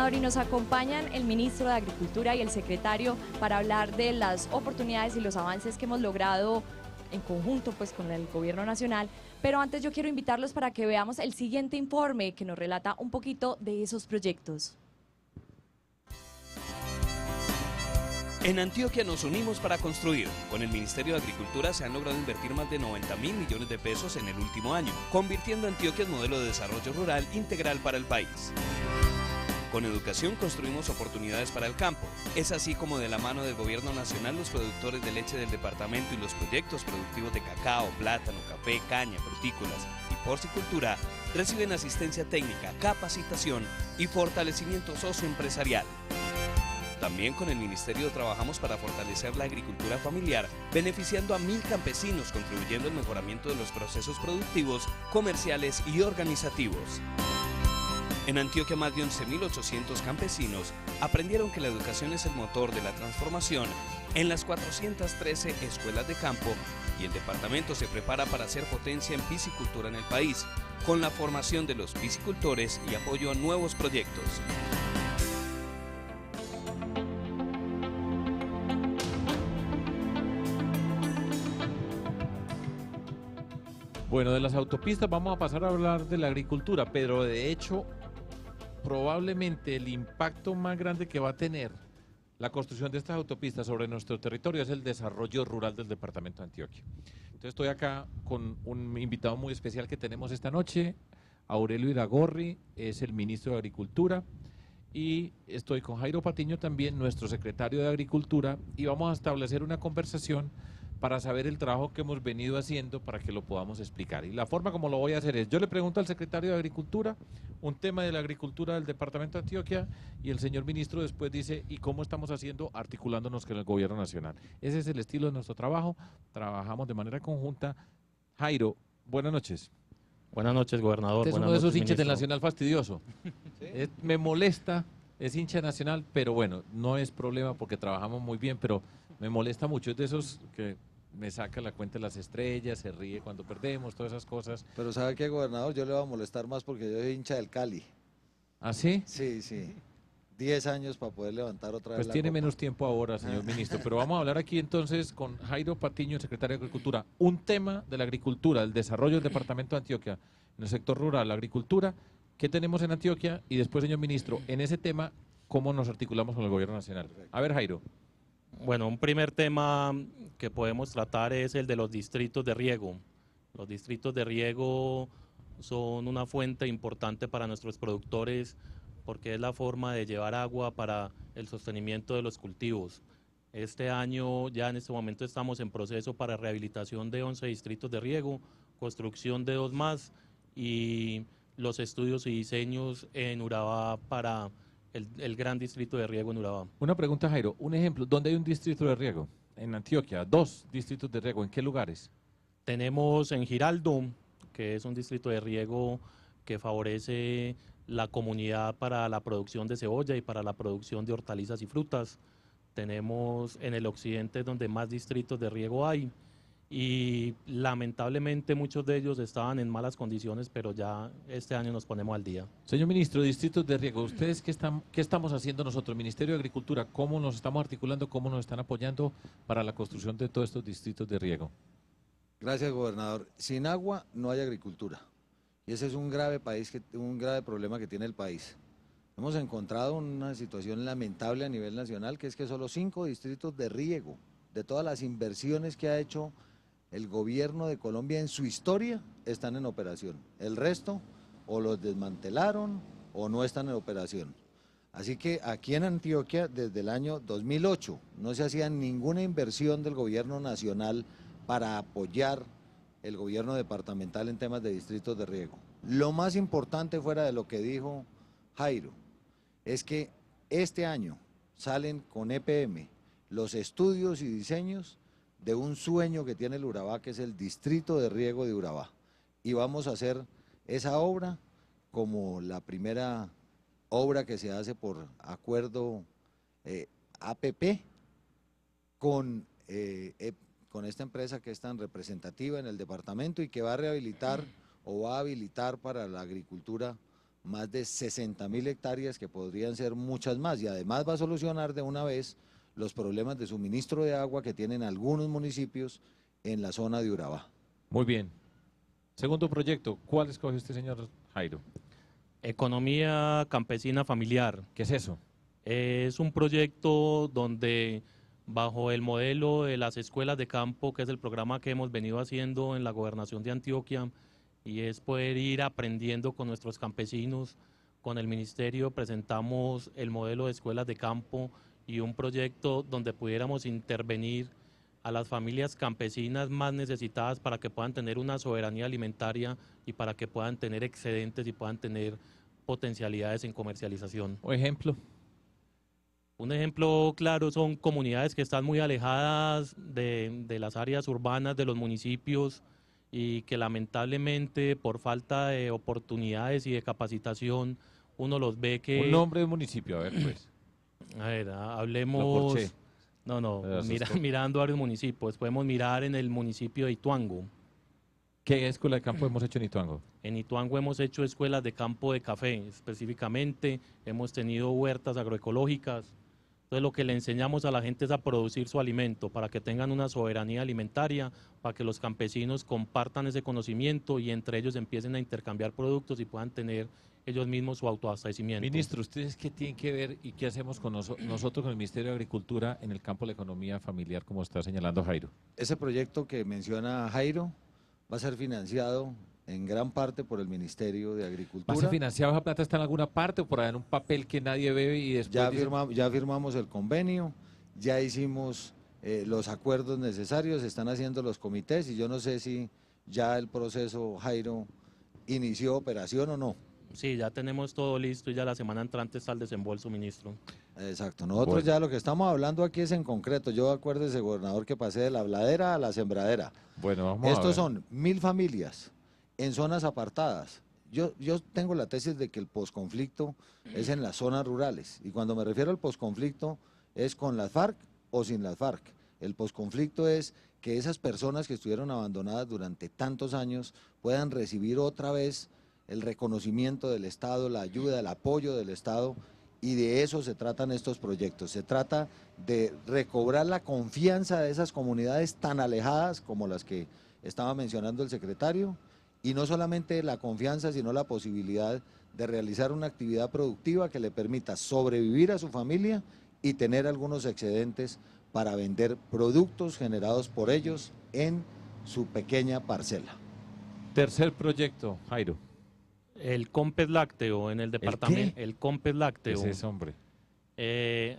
gobernador, y nos acompañan el ministro de Agricultura y el secretario para hablar de las oportunidades y los avances que hemos logrado en conjunto pues con el gobierno nacional. Pero antes yo quiero invitarlos para que veamos el siguiente informe que nos relata un poquito de esos proyectos. En Antioquia nos unimos para construir. Con el Ministerio de Agricultura se han logrado invertir más de 90.000 millones de pesos en el último año, convirtiendo a Antioquia en modelo de desarrollo rural integral para el país. Con educación construimos oportunidades para el campo. Es así como de la mano del gobierno nacional los productores de leche del departamento y los proyectos productivos de cacao, plátano, café, caña, frutícolas y porcicultura reciben asistencia técnica, capacitación y fortalecimiento socioempresarial. También con el Ministerio trabajamos para fortalecer la agricultura familiar, beneficiando a 1.000 campesinos, contribuyendo al mejoramiento de los procesos productivos, comerciales y organizativos. En Antioquia, más de 11.800 campesinos aprendieron que la educación es el motor de la transformación en las 413 escuelas de campo, y el departamento se prepara para ser potencia en piscicultura en el país, con la formación de los piscicultores y apoyo a nuevos proyectos. Bueno, de las autopistas vamos a pasar a hablar de la agricultura, pero de hecho, probablemente el impacto más grande que va a tener la construcción de estas autopistas sobre nuestro territorio es el desarrollo rural del departamento de Antioquia. Entonces estoy acá con un invitado muy especial que tenemos esta noche, Aurelio Iragorri, es el ministro de Agricultura, y estoy con Jairo Patiño también, nuestro secretario de Agricultura, y vamos a establecer una conversación para saber el trabajo que hemos venido haciendo para que lo podamos explicar. Y la forma como lo voy a hacer es, yo le pregunto al secretario de Agricultura un tema de la agricultura del departamento de Antioquia, y el señor ministro después dice, ¿y cómo estamos haciendo articulándonos con el gobierno nacional? Ese es el estilo de nuestro trabajo, trabajamos de manera conjunta. Jairo, buenas noches. Buenas noches, gobernador. Usted es uno de esos hinchas del Nacional fastidioso. ¿Sí? Me molesta, es hincha nacional, pero bueno, no es problema porque trabajamos muy bien, pero me molesta mucho. Es de esos que me saca la cuenta de las estrellas, se ríe cuando perdemos, todas esas cosas. Pero ¿sabe qué, gobernador? Yo le voy a molestar más porque yo soy hincha del Cali. ¿Ah, sí? Sí, sí. 10 años para poder levantar otra vez Pues la tiene copa. menos tiempo ahora, señor ministro, pero vamos a hablar aquí entonces con Jairo Patiño, secretario de Agricultura. Un tema de la agricultura, el desarrollo del departamento de Antioquia, en el sector rural, la agricultura, ¿qué tenemos en Antioquia? Y después, señor ministro, en ese tema, ¿cómo nos articulamos con el gobierno nacional? A ver, Jairo. Bueno, un primer tema que podemos tratar es el de los distritos de riego. Los distritos de riego son una fuente importante para nuestros productores porque es la forma de llevar agua para el sostenimiento de los cultivos. Este año, ya en este momento estamos en proceso para rehabilitación de 11 distritos de riego, construcción de 2 más y los estudios y diseños en Urabá para el gran distrito de riego en Urabá. Una pregunta, Jairo. Un ejemplo, ¿dónde hay un distrito de riego? En Antioquia, 2 distritos de riego. ¿En qué lugares? Tenemos en Giraldo, que es un distrito de riego que favorece la comunidad para la producción de cebolla y para la producción de hortalizas y frutas. Tenemos en el occidente donde más distritos de riego hay y lamentablemente muchos de ellos estaban en malas condiciones, pero ya este año nos ponemos al día. Señor ministro, distritos de riego, ¿ustedes qué estamos haciendo nosotros, Ministerio de Agricultura? ¿Cómo nos estamos articulando, cómo nos están apoyando para la construcción de todos estos distritos de riego? Gracias, gobernador. Sin agua no hay agricultura. Y ese es un grave problema que tiene el país. Hemos encontrado una situación lamentable a nivel nacional, que es que solo 5 distritos de riego, de todas las inversiones que ha hecho el gobierno de Colombia en su historia, están en operación. El resto o los desmantelaron o no están en operación. Así que aquí en Antioquia, desde el año 2008, no se hacía ninguna inversión del gobierno nacional para apoyar el gobierno departamental en temas de distritos de riego. Lo más importante, fuera de lo que dijo Jairo, es que este año salen con EPM los estudios y diseños de un sueño que tiene el Urabá, que es el distrito de riego de Urabá. Y vamos a hacer esa obra como la primera obra que se hace por acuerdo APP con esta empresa que es tan representativa en el departamento y que va a rehabilitar o va a habilitar para la agricultura más de 60.000 hectáreas que podrían ser muchas más, y además va a solucionar de una vez los problemas de suministro de agua que tienen algunos municipios en la zona de Urabá. Muy bien. Segundo proyecto, ¿cuál escoge usted, señor Jairo? Economía campesina familiar. ¿Qué es eso? Es un proyecto donde, bajo el modelo de las escuelas de campo, que es el programa que hemos venido haciendo en la Gobernación de Antioquia, y es poder ir aprendiendo con nuestros campesinos. Con el ministerio presentamos el modelo de escuelas de campo y un proyecto donde pudiéramos intervenir a las familias campesinas más necesitadas para que puedan tener una soberanía alimentaria y para que puedan tener excedentes y puedan tener potencialidades en comercialización. ¿O ejemplo? Un ejemplo claro son comunidades que están muy alejadas de las áreas urbanas de los municipios y que lamentablemente por falta de oportunidades y de capacitación uno los ve que... Un nombre de municipio, a ver pues. A ver, hablemos... Mirando varios municipios. Podemos mirar en el municipio de Ituango. ¿Qué escuela de campo hemos hecho en Ituango? En Ituango hemos hecho escuelas de campo de café, específicamente. Hemos tenido huertas agroecológicas. Entonces lo que le enseñamos a la gente es a producir su alimento para que tengan una soberanía alimentaria, para que los campesinos compartan ese conocimiento y entre ellos empiecen a intercambiar productos y puedan tener ellos mismos su autoabastecimiento. Ministro, ¿ustedes qué tienen que ver y qué hacemos con nosotros con el Ministerio de Agricultura en el campo de la economía familiar, como está señalando Jairo? Ese proyecto que menciona Jairo va a ser financiado en gran parte por el Ministerio de Agricultura. ¿Va a ser financiado? ¿Esa plata está en alguna parte o por ahí en un papel que nadie ve y después ya firmamos el convenio, ya hicimos los acuerdos necesarios, se están haciendo los comités y yo no sé si ya el proceso, Jairo, inició operación o no. Sí, ya tenemos todo listo y ya la semana entrante está el desembolso, ministro. Exacto, nosotros ya lo que estamos hablando aquí es en concreto. Yo acuérdese, gobernador, que pasé de la habladera a la sembradera. Bueno, vamos a ver. Estos son 1.000 familias en zonas apartadas. Yo tengo la tesis de que el posconflicto es en las zonas rurales, y cuando me refiero al posconflicto es con las FARC o sin las FARC. El posconflicto es que esas personas que estuvieron abandonadas durante tantos años puedan recibir otra vez el reconocimiento del Estado, la ayuda, el apoyo del Estado, y de eso se tratan estos proyectos. Se trata de recobrar la confianza de esas comunidades tan alejadas como las que estaba mencionando el secretario, y no solamente la confianza, sino la posibilidad de realizar una actividad productiva que le permita sobrevivir a su familia y tener algunos excedentes para vender productos generados por ellos en su pequeña parcela. Tercer proyecto, Jairo. El Compes Lácteo en el departamento. ¿El Compes Lácteo? ¿Qué es ese, hombre?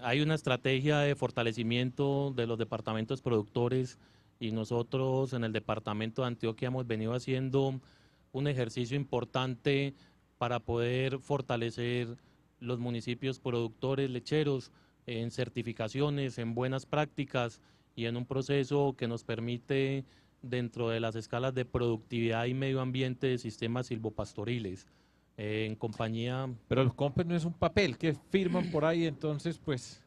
Hay una estrategia de fortalecimiento de los departamentos productores y nosotros en el departamento de Antioquia hemos venido haciendo un ejercicio importante para poder fortalecer los municipios productores lecheros en certificaciones, en buenas prácticas y en un proceso que nos permite, dentro de las escalas de productividad y medio ambiente, de sistemas silvopastoriles, en compañía... Pero el COMPES no es un papel que firman por ahí, entonces pues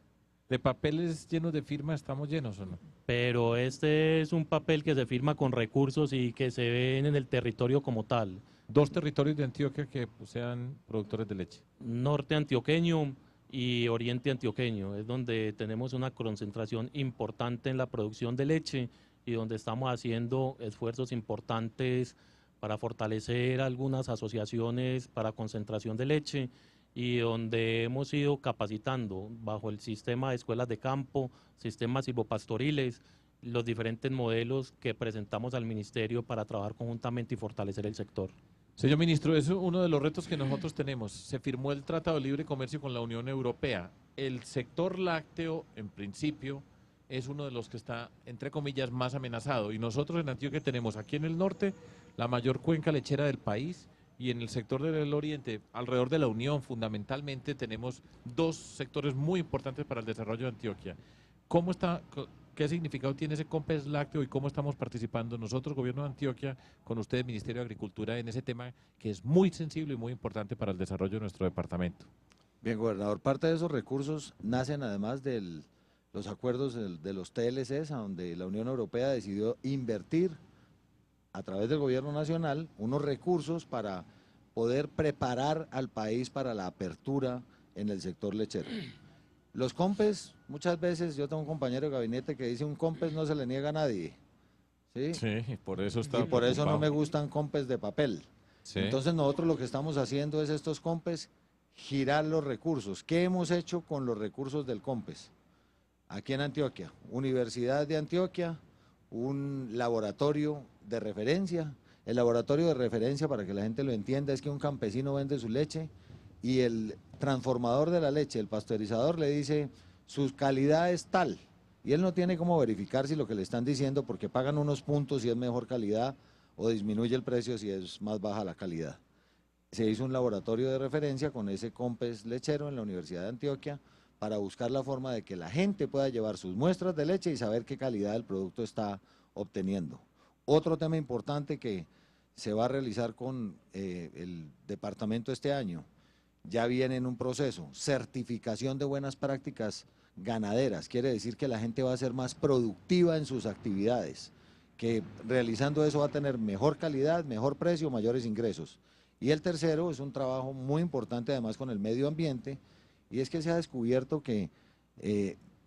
de papeles llenos de firmas estamos llenos, ¿o no? Pero este es un papel que se firma con recursos y que se ven en el territorio como tal. Dos territorios de Antioquia que pues, sean productores de leche. Norte antioqueño y oriente antioqueño, es donde tenemos una concentración importante en la producción de leche y donde estamos haciendo esfuerzos importantes para fortalecer algunas asociaciones para concentración de leche y donde hemos ido capacitando bajo el sistema de escuelas de campo, sistemas silvopastoriles, los diferentes modelos que presentamos al ministerio para trabajar conjuntamente y fortalecer el sector. Señor ministro, es uno de los retos que nosotros tenemos. Se firmó el Tratado de Libre Comercio con la Unión Europea. El sector lácteo, en principio, es uno de los que está, entre comillas, más amenazado. Y nosotros en Antioquia tenemos aquí en el norte la mayor cuenca lechera del país y en el sector del oriente, alrededor de la Unión, fundamentalmente, tenemos dos sectores muy importantes para el desarrollo de Antioquia. ¿Cómo está, qué significado tiene ese Compes Lácteo y cómo estamos participando nosotros, Gobierno de Antioquia, con ustedes, Ministerio de Agricultura, en ese tema que es muy sensible y muy importante para el desarrollo de nuestro departamento? Bien, gobernador, parte de esos recursos nacen además de los acuerdos de los TLCs, a donde la Unión Europea decidió invertir a través del gobierno nacional unos recursos para poder preparar al país para la apertura en el sector lechero. Los COMPES, muchas veces, yo tengo un compañero de gabinete que dice un COMPES no se le niega a nadie. Sí, por eso está y por eso no preocupado. me gustan COMPES de papel. Sí. Entonces nosotros lo que estamos haciendo es estos COMPES, girar los recursos. ¿Qué hemos hecho con los recursos del COMPES? Aquí en Antioquia, Universidad de Antioquia, un laboratorio de referencia. El laboratorio de referencia, para que la gente lo entienda, es que un campesino vende su leche y el transformador de la leche, el pasteurizador, le dice su calidad es tal. Y él no tiene cómo verificar si lo que le están diciendo, porque pagan unos puntos si es mejor calidad o disminuye el precio si es más baja la calidad. Se hizo un laboratorio de referencia con ese COMPES lechero en la Universidad de Antioquia para buscar la forma de que la gente pueda llevar sus muestras de leche y saber qué calidad el producto está obteniendo. Otro tema importante que se va a realizar con el departamento este año, ya viene en un proceso, certificación de buenas prácticas ganaderas, quiere decir que la gente va a ser más productiva en sus actividades, que realizando eso va a tener mejor calidad, mejor precio, mayores ingresos. Y el tercero es un trabajo muy importante además con el medio ambiente, y es que se ha descubierto que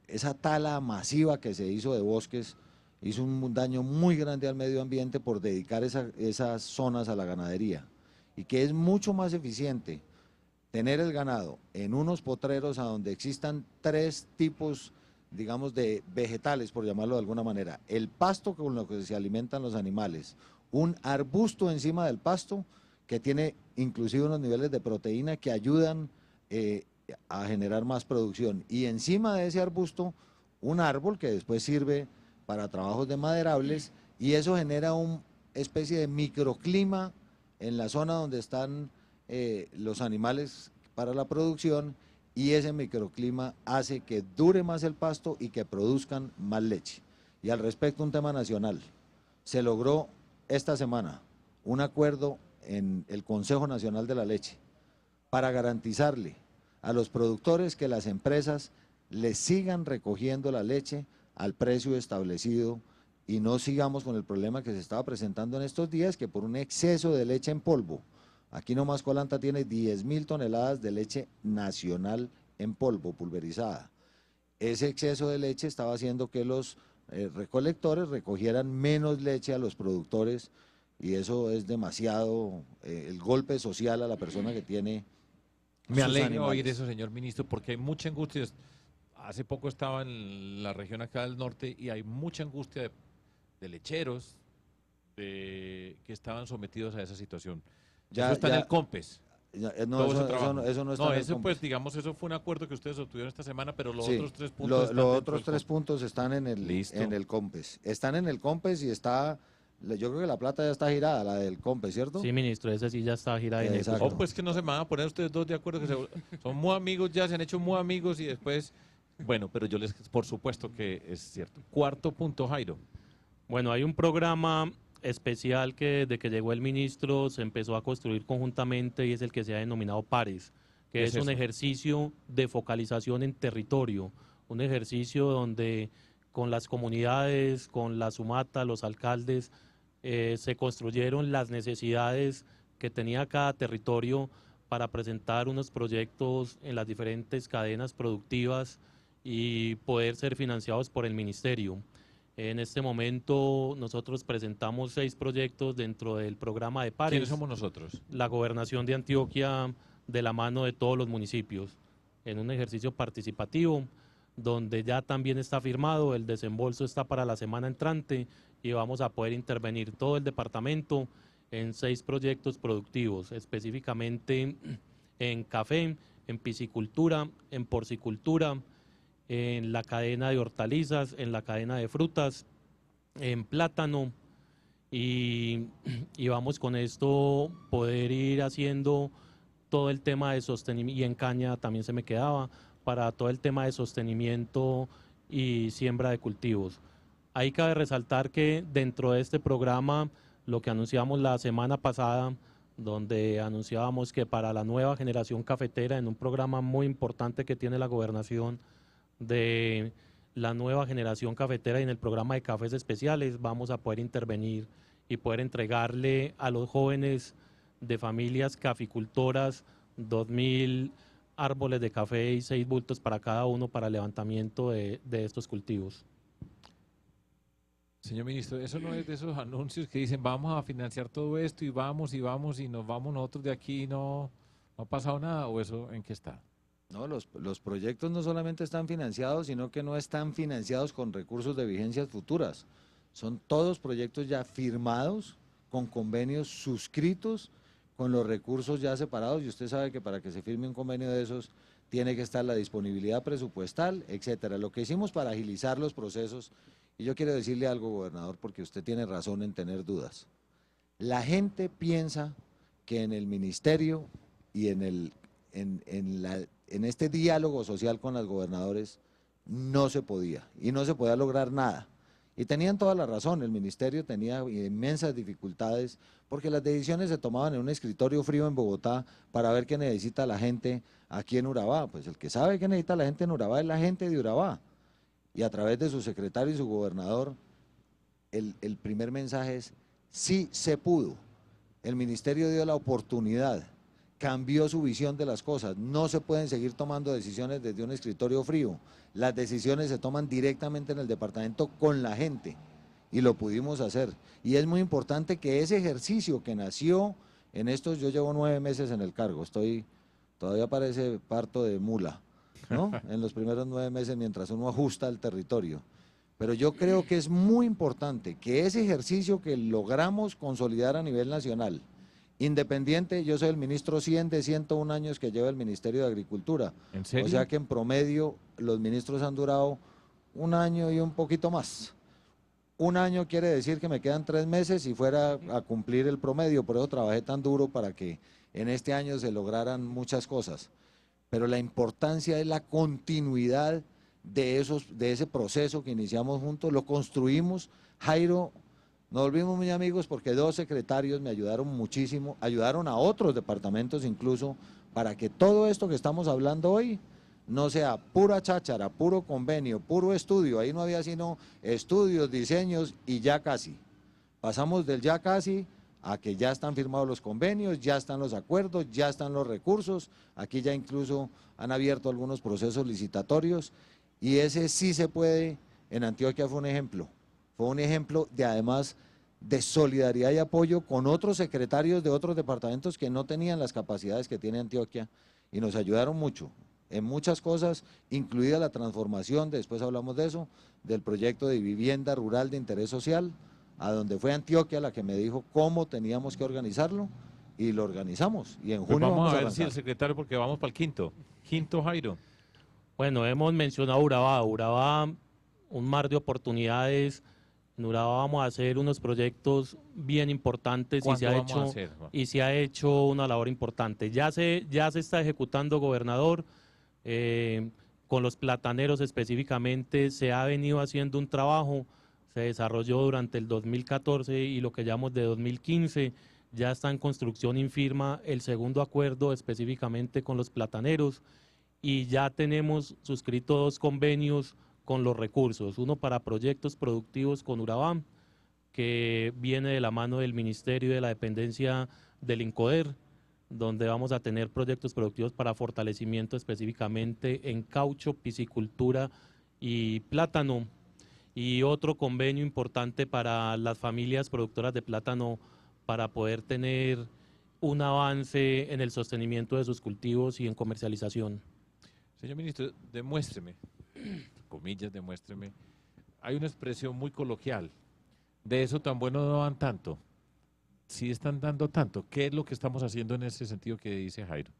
esa tala masiva que se hizo de bosques hizo un daño muy grande al medio ambiente por dedicar esas zonas a la ganadería, y que es mucho más eficiente tener el ganado en unos potreros a donde existan 3 tipos, digamos, de vegetales, por llamarlo de alguna manera. El pasto con lo que se alimentan los animales, un arbusto encima del pasto que tiene inclusive unos niveles de proteína que ayudan a generar más producción, y encima de ese arbusto un árbol que después sirve para trabajos de maderables, y eso genera una especie de microclima en la zona donde están los animales para la producción, y ese microclima hace que dure más el pasto y que produzcan más leche. Y al respecto, un tema nacional, se logró esta semana un acuerdo en el Consejo Nacional de la Leche para garantizarle a los productores que las empresas les sigan recogiendo la leche al precio establecido y no sigamos con el problema que se estaba presentando en estos días, que por un exceso de leche en polvo, aquí nomás Colanta tiene 10.000 toneladas de leche nacional en polvo, pulverizada. Ese exceso de leche estaba haciendo que los recolectores recogieran menos leche a los productores, y eso es demasiado el golpe social a la persona que tiene Me sus alegra animales. oír eso, señor ministro, porque hay mucha angustia. Hace poco estaba en la región acá del norte y hay mucha angustia de lecheros que estaban sometidos a esa situación. Ya, eso está en ya. el COMPES. No, Todo eso- ese trabajo. eso no está en el eso COMPES. pues digamos, eso fue un acuerdo que ustedes obtuvieron esta semana, pero los Sí, otros 3 puntos están los dentro otros del 3 COMPES. puntos están Listo. en el COMPES. Están en el COMPES y está, yo creo que la plata ya está girada, la del COMPES, ¿cierto? Sí, ministro, esa sí ya está girada en el Exacto. Consejo. Oh, pues que no se me van a poner ustedes dos de acuerdo, que son muy amigos ya, se han hecho muy amigos y después, bueno, pero yo les, por supuesto que es cierto. Cuarto punto, Jairo. Bueno, hay un programa especial que desde que llegó el ministro se empezó a construir conjuntamente y es el que se ha denominado PARES, que ¿Qué es es un eso? ejercicio de focalización en territorio, un ejercicio donde con las comunidades, con la Sumata, los alcaldes, se construyeron las necesidades que tenía cada territorio para presentar unos proyectos en las diferentes cadenas productivas y poder ser financiados por el ministerio. En este momento nosotros presentamos 6 proyectos dentro del programa de PARES. ¿Quiénes somos nosotros? La Gobernación de Antioquia de la mano de todos los municipios, en un ejercicio participativo donde ya también está firmado, el desembolso está para la semana entrante y vamos a poder intervenir todo el departamento en 6 proyectos productivos, específicamente en café, en piscicultura, en porcicultura, en la cadena de hortalizas, en la cadena de frutas, en plátano, y vamos con esto poder ir haciendo todo el tema de sostenimiento, y en caña también se me quedaba, para todo el tema de sostenimiento y siembra de cultivos. Ahí cabe resaltar que dentro de este programa, lo que anunciamos la semana pasada, donde anunciábamos que para la nueva generación cafetera, en un programa muy importante que tiene la gobernación de la nueva generación cafetera y en el programa de cafés especiales, vamos a poder intervenir y poder entregarle a los jóvenes de familias caficultoras, 2.000 árboles de café y 6 bultos para cada uno para el levantamiento de estos cultivos. Señor ministro, eso no es de esos anuncios que dicen vamos a financiar todo esto y vamos y nos vamos nosotros de aquí y no ha pasado nada, ¿o eso en qué está? No, los proyectos no solamente están financiados, sino que no están financiados con recursos de vigencias futuras. Son todos proyectos ya firmados, con convenios suscritos, con los recursos ya separados, y usted sabe que para que se firme un convenio de esos tiene que estar la disponibilidad presupuestal, etcétera. Lo que hicimos para agilizar los procesos, y yo quiero decirle algo, gobernador, porque usted tiene razón en tener dudas. La gente piensa que en el ministerio y en este diálogo social con los gobernadores no se podía, y no se podía lograr nada. Y tenían toda la razón, el ministerio tenía inmensas dificultades porque las decisiones se tomaban en un escritorio frío en Bogotá para ver qué necesita la gente aquí en Urabá. Pues el que sabe qué necesita la gente en Urabá es la gente de Urabá. Y a través de su secretario y su gobernador, el primer mensaje es, sí se pudo. El ministerio dio la oportunidad, cambió su visión de las cosas. No se pueden seguir tomando decisiones desde un escritorio frío. Las decisiones se toman directamente en el departamento con la gente y lo pudimos hacer. Y es muy importante que ese ejercicio que nació en estos, yo llevo 9 meses en el cargo, todavía parece parto de mula, ¿no? En los primeros 9 meses mientras uno ajusta el territorio. Pero yo creo que es muy importante que ese ejercicio que logramos consolidar a nivel nacional, independiente, yo soy el ministro 100 de 101 años que lleva el Ministerio de Agricultura. ¿En serio? O sea que en promedio los ministros han durado 1 año y un poquito más. 1 año quiere decir que me quedan 3 meses si fuera a cumplir el promedio, por eso trabajé tan duro para que en este año se lograran muchas cosas. Pero la importancia es la continuidad de ese proceso que iniciamos juntos, lo construimos. Jairo, nos volvimos muy amigos porque 2 secretarios me ayudaron muchísimo, ayudaron a otros departamentos incluso, para que todo esto que estamos hablando hoy no sea pura cháchara, puro convenio, puro estudio. Ahí no había sino estudios, diseños y ya casi. Pasamos del ya casi a que ya están firmados los convenios, ya están los acuerdos, ya están los recursos. Aquí ya incluso han abierto algunos procesos licitatorios y ese sí se puede. En Antioquia fue un ejemplo de además de solidaridad y apoyo con otros secretarios de otros departamentos que no tenían las capacidades que tiene Antioquia y nos ayudaron mucho en muchas cosas, incluida la transformación, después hablamos de eso, del proyecto de vivienda rural de interés social, a donde fue Antioquia la que me dijo cómo teníamos que organizarlo y lo organizamos y en junio pues vamos a ver avanzar. si el secretario, porque vamos para el quinto Jairo. Bueno, hemos mencionado Urabá, un mar de oportunidades. En Urabá vamos a hacer unos proyectos bien importantes y se ha hecho una labor importante. Ya se está ejecutando, gobernador, con los plataneros específicamente se ha venido haciendo un trabajo, se desarrolló durante el 2014 y lo que llamamos de 2015, ya está en construcción y firma el segundo acuerdo específicamente con los plataneros y ya tenemos suscritos 2 convenios con los recursos, uno para proyectos productivos con Urabá, que viene de la mano del Ministerio y de la dependencia del INCODER, donde vamos a tener proyectos productivos para fortalecimiento específicamente en caucho, piscicultura y plátano, y otro convenio importante para las familias productoras de plátano para poder tener un avance en el sostenimiento de sus cultivos y en comercialización. Señor ministro, demuéstreme, comillas, demuéstreme, hay una expresión muy coloquial, de eso tan bueno no dan tanto. Si están dando tanto, ¿qué es lo que estamos haciendo en ese sentido que dice Jairo?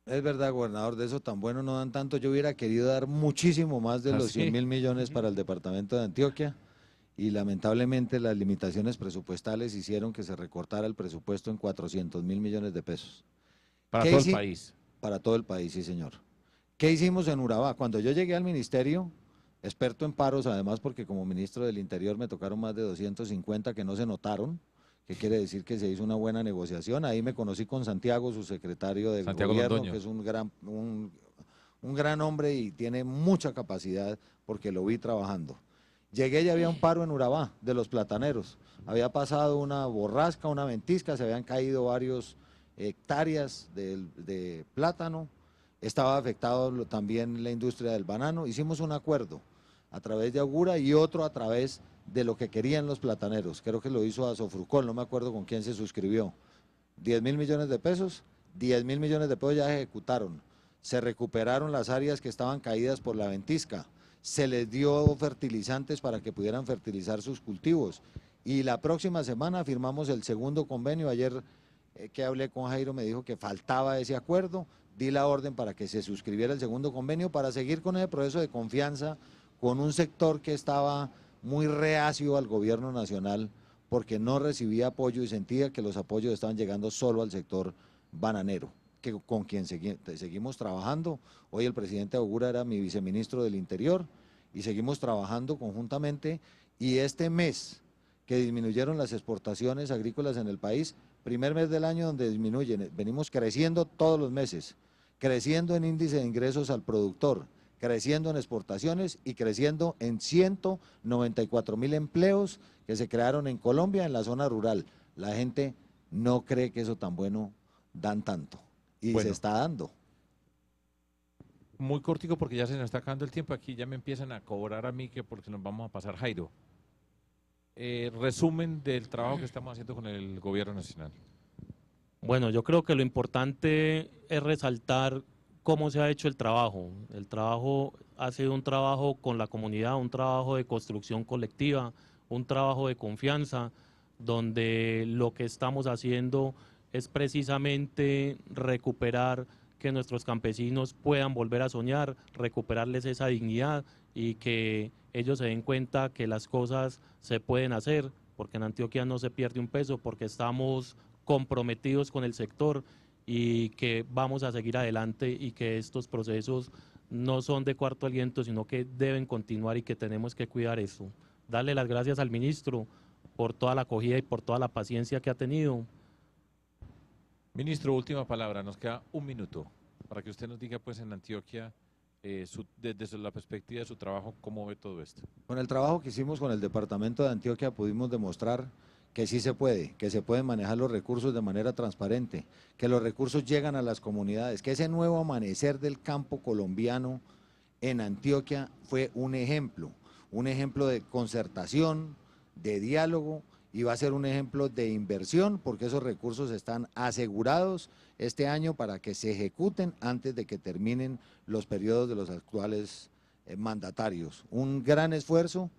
Es verdad, gobernador, de eso tan bueno no dan tanto. Yo hubiera querido dar muchísimo más de los 100.000 millones para el departamento de Antioquia y lamentablemente las limitaciones presupuestales hicieron que se recortara el presupuesto en 400.000 millones de pesos. ¿Para todo el país? Para todo el país, sí señor. ¿Qué hicimos en Urabá? Cuando yo llegué al ministerio, experto en paros además porque como ministro del Interior me tocaron más de 250 que no se notaron, que quiere decir que se hizo una buena negociación. Ahí me conocí con Santiago, su secretario de gobierno, Londoño, que es un gran hombre y tiene mucha capacidad porque lo vi trabajando. Llegué y había un paro en Urabá de los plataneros. Había pasado una borrasca, una ventisca, se habían caído varios hectáreas de plátano. Estaba afectado también la industria del banano. Hicimos un acuerdo a través de Augura y otro a través de lo que querían los plataneros. Creo que lo hizo Asofrucol, no me acuerdo con quién se suscribió. 10.000 millones de pesos, 10.000 millones de pesos ya ejecutaron. Se recuperaron las áreas que estaban caídas por la ventisca. Se les dio fertilizantes para que pudieran fertilizar sus cultivos. Y la próxima semana firmamos el segundo convenio. Ayer que hablé con Jairo me dijo que faltaba ese acuerdo. Di la orden para que se suscribiera el segundo convenio para seguir con ese proceso de confianza con un sector que estaba muy reacio al gobierno nacional porque no recibía apoyo y sentía que los apoyos estaban llegando solo al sector bananero, con quien seguimos trabajando. Hoy el presidente Augura era mi viceministro del Interior y seguimos trabajando conjuntamente, y este mes que disminuyeron las exportaciones agrícolas en el país, primer mes del año donde disminuyen, venimos creciendo todos los meses, creciendo en índice de ingresos al productor, creciendo en exportaciones y creciendo en 194.000 empleos que se crearon en Colombia en la zona rural. La gente no cree que eso tan bueno dan tanto, y bueno, se está dando. Muy cortico porque ya se nos está acabando el tiempo, aquí ya me empiezan a cobrar a mí que porque nos vamos a pasar. Jairo, resumen del trabajo que estamos haciendo con el gobierno nacional. Bueno, yo creo que lo importante es resaltar cómo se ha hecho el trabajo. El trabajo ha sido un trabajo con la comunidad, un trabajo de construcción colectiva, un trabajo de confianza, donde lo que estamos haciendo es precisamente recuperar que nuestros campesinos puedan volver a soñar, recuperarles esa dignidad y que ellos se den cuenta que las cosas se pueden hacer, porque en Antioquia no se pierde un peso, porque estamos comprometidos con el sector y que vamos a seguir adelante y que estos procesos no son de cuarto aliento, sino que deben continuar y que tenemos que cuidar eso. Darle las gracias al ministro por toda la acogida y por toda la paciencia que ha tenido. Ministro, última palabra, nos queda un minuto para que usted nos diga pues en Antioquia, desde la perspectiva de su trabajo, cómo ve todo esto. Con el trabajo que hicimos con el departamento de Antioquia pudimos demostrar que sí se puede, que se pueden manejar los recursos de manera transparente, que los recursos llegan a las comunidades, que ese nuevo amanecer del campo colombiano en Antioquia fue un ejemplo de concertación, de diálogo, y va a ser un ejemplo de inversión porque esos recursos están asegurados este año para que se ejecuten antes de que terminen los periodos de los actuales mandatarios. Un gran esfuerzo,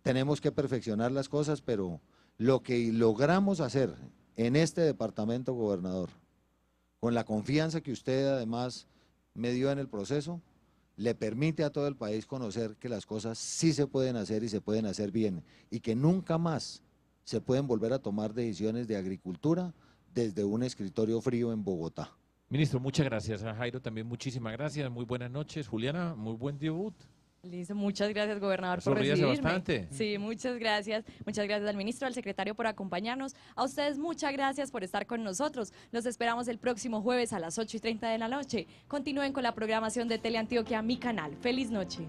tenemos que perfeccionar las cosas, pero lo que logramos hacer en este departamento, gobernador, con la confianza que usted además me dio en el proceso, le permite a todo el país conocer que las cosas sí se pueden hacer y se pueden hacer bien, y que nunca más se pueden volver a tomar decisiones de agricultura desde un escritorio frío en Bogotá. Ministro, muchas gracias. A Jairo también muchísimas gracias. Muy buenas noches. Juliana, muy buen debut. Listo, muchas gracias, gobernador, por recibirme. Bastante. Sí, muchas gracias. Muchas gracias al ministro, al secretario por acompañarnos. A ustedes muchas gracias por estar con nosotros. Los esperamos el próximo jueves a las 8:30 de la noche. Continúen con la programación de Teleantioquia, mi canal. Feliz noche.